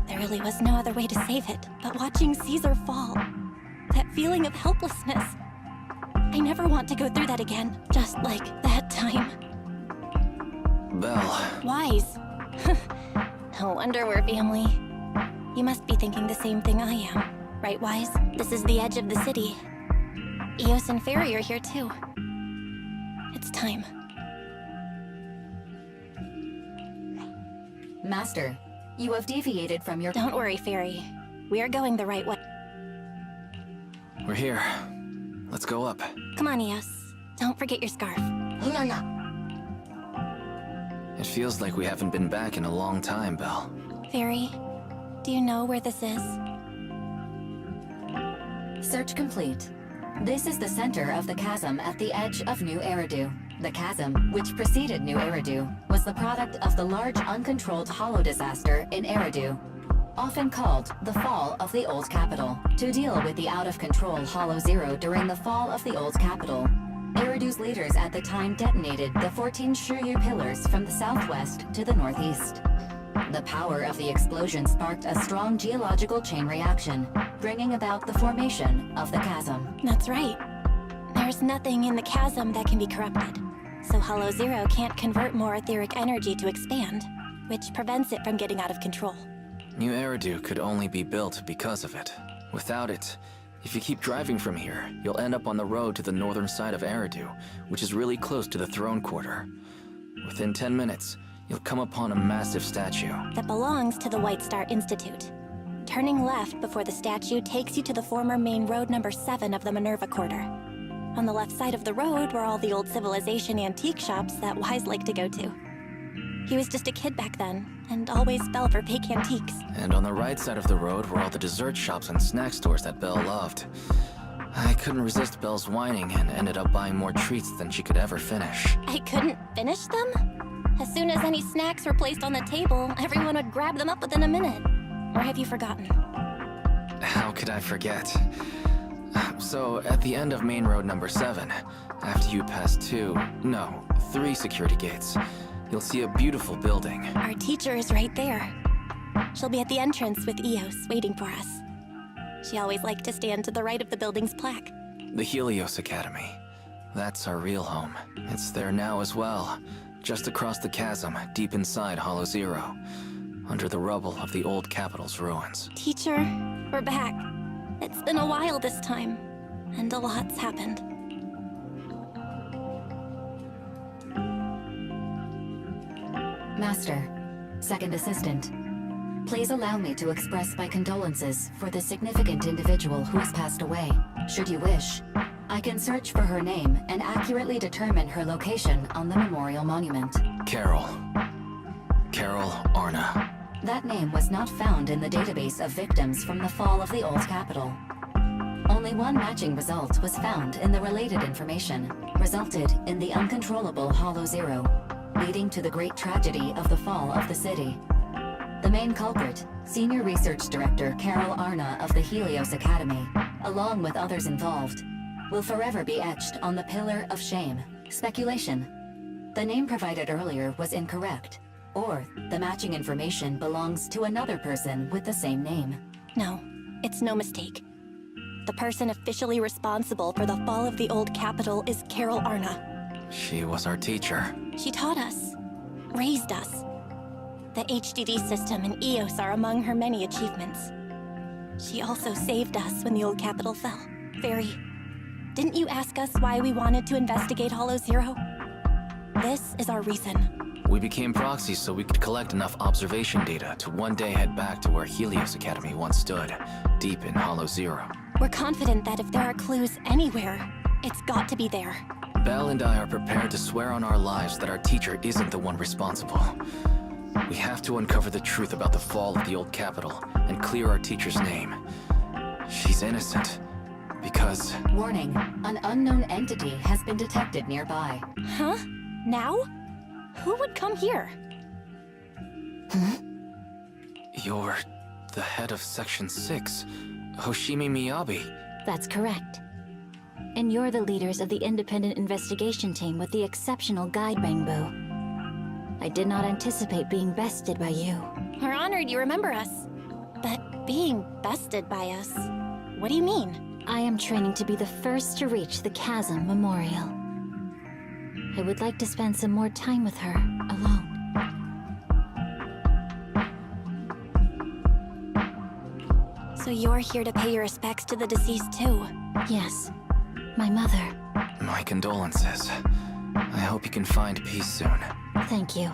there really was no other way to save it but watching Caesar fall. That feeling of helplessness. I never want to go through that again, just like that time. Belle. Wise. No wonder we're family. You must be thinking the same thing I am. Right, Wise? This is the edge of the city. Eos and Fairy are here too. It's time. Master, you have deviated from your... Don't worry, Fairy. We are going the right way. We're here. Let's go up. Come on, Eos. Don't forget your scarf. No. It feels like we haven't been back in a long time, Belle. Fairy, do you know where this is? Search complete. This is the center of the chasm at the edge of New Eridu. The chasm, which preceded New Eridu, was the product of the large uncontrolled hollow disaster in Eridu, often called the fall of the Old Capital. To deal with the out-of-control Hollow Zero during the fall of the Old Capital, Eridu's leaders at the time detonated the 14 Shiryu pillars from the southwest to the northeast. The power of the explosion sparked a strong geological chain reaction, bringing about the formation of the chasm. That's right. There's nothing in the chasm that can be corrupted, so Hollow Zero can't convert more etheric energy to expand, which prevents it from getting out of control. New Eridu could only be built because of it. Without it, if you keep driving from here, you'll end up on the road to the northern side of Eridu, which is really close to the throne quarter. Within 10 minutes, you'll come upon a massive statue that belongs to the White Star Institute. Turning left before the statue takes you to the former main road number 7 of the Minerva Quarter. On the left side of the road were all the old civilization antique shops that Wise liked to go to. He was just a kid back then, and always fell for fake antiques. And on the right side of the road were all the dessert shops and snack stores that Belle loved. I couldn't resist Belle's whining and ended up buying more treats than she could ever finish. I couldn't finish them? As soon as any snacks were placed on the table, everyone would grab them up within a minute. Or have you forgotten? How could I forget? So, at the end of main road number 7, after you pass 3 security gates, you'll see a beautiful building. Our teacher is right there. She'll be at the entrance with Eos, waiting for us. She always liked to stand to the right of the building's plaque. The Helios Academy. That's our real home. It's there now as well, just across the chasm, deep inside Hollow Zero, under the rubble of the old capital's ruins. Teacher, we're back. It's been a while this time, and a lot's happened. Master, second assistant, please allow me to express my condolences for the significant individual who has passed away. Should you wish, I can search for her name and accurately determine her location on the memorial monument. Carol Arna. That name was not found in the database of victims from the fall of the Old Capital. Only one matching result was found in the related information, resulted in the uncontrollable Hollow Zero, leading to the great tragedy of the fall of the city. The main culprit, Senior Research Director Carol Arna of the Helios Academy, along with others involved, will forever be etched on the Pillar of Shame. Speculation. The name provided earlier was incorrect, or the matching information belongs to another person with the same name. No, it's no mistake. The person officially responsible for the fall of the Old Capital is Carol Arna. She was our teacher. She taught us, raised us. The HDD system and EOS are among her many achievements. She also saved us when the Old Capital fell. Fairy, didn't you ask us why we wanted to investigate Hollow Zero? This is our reason. We became proxies so we could collect enough observation data to one day head back to where Helios Academy once stood, deep in Hollow Zero. We're confident that if there are clues anywhere, it's got to be there. Belle and I are prepared to swear on our lives that our teacher isn't the one responsible. We have to uncover the truth about the fall of the old capital and clear our teacher's name. She's innocent. Because... Warning, an unknown entity has been detected nearby. Huh? Now? Who would come here? You're the head of Section 6, Hoshimi Miyabi. That's correct. And you're the leaders of the independent investigation team with the exceptional guide, Bangbu. I did not anticipate being bested by you. We're honored you remember us. But being bested by us, what do you mean? I am training to be the first to reach the Chasm Memorial. I would like to spend some more time with her, alone. So you're here to pay your respects to the deceased too? Yes. My mother. My condolences. I hope you can find peace soon. Thank you.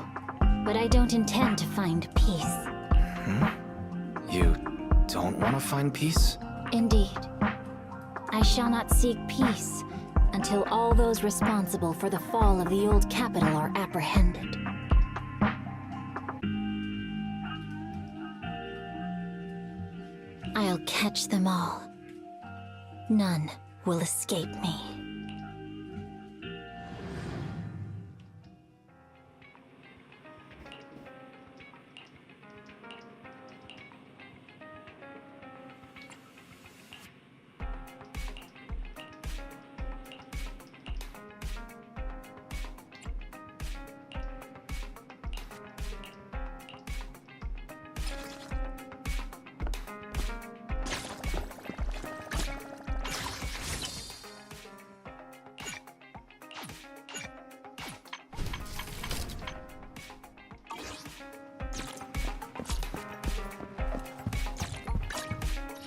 But I don't intend to find peace. You don't want to find peace? Indeed. I shall not seek peace until all those responsible for the fall of the old capital are apprehended. I'll catch them all. None will escape me.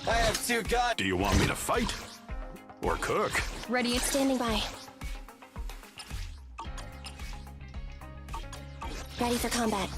I have 2 guns. Do you want me to fight? Or cook? Ready, standing by. Ready for combat.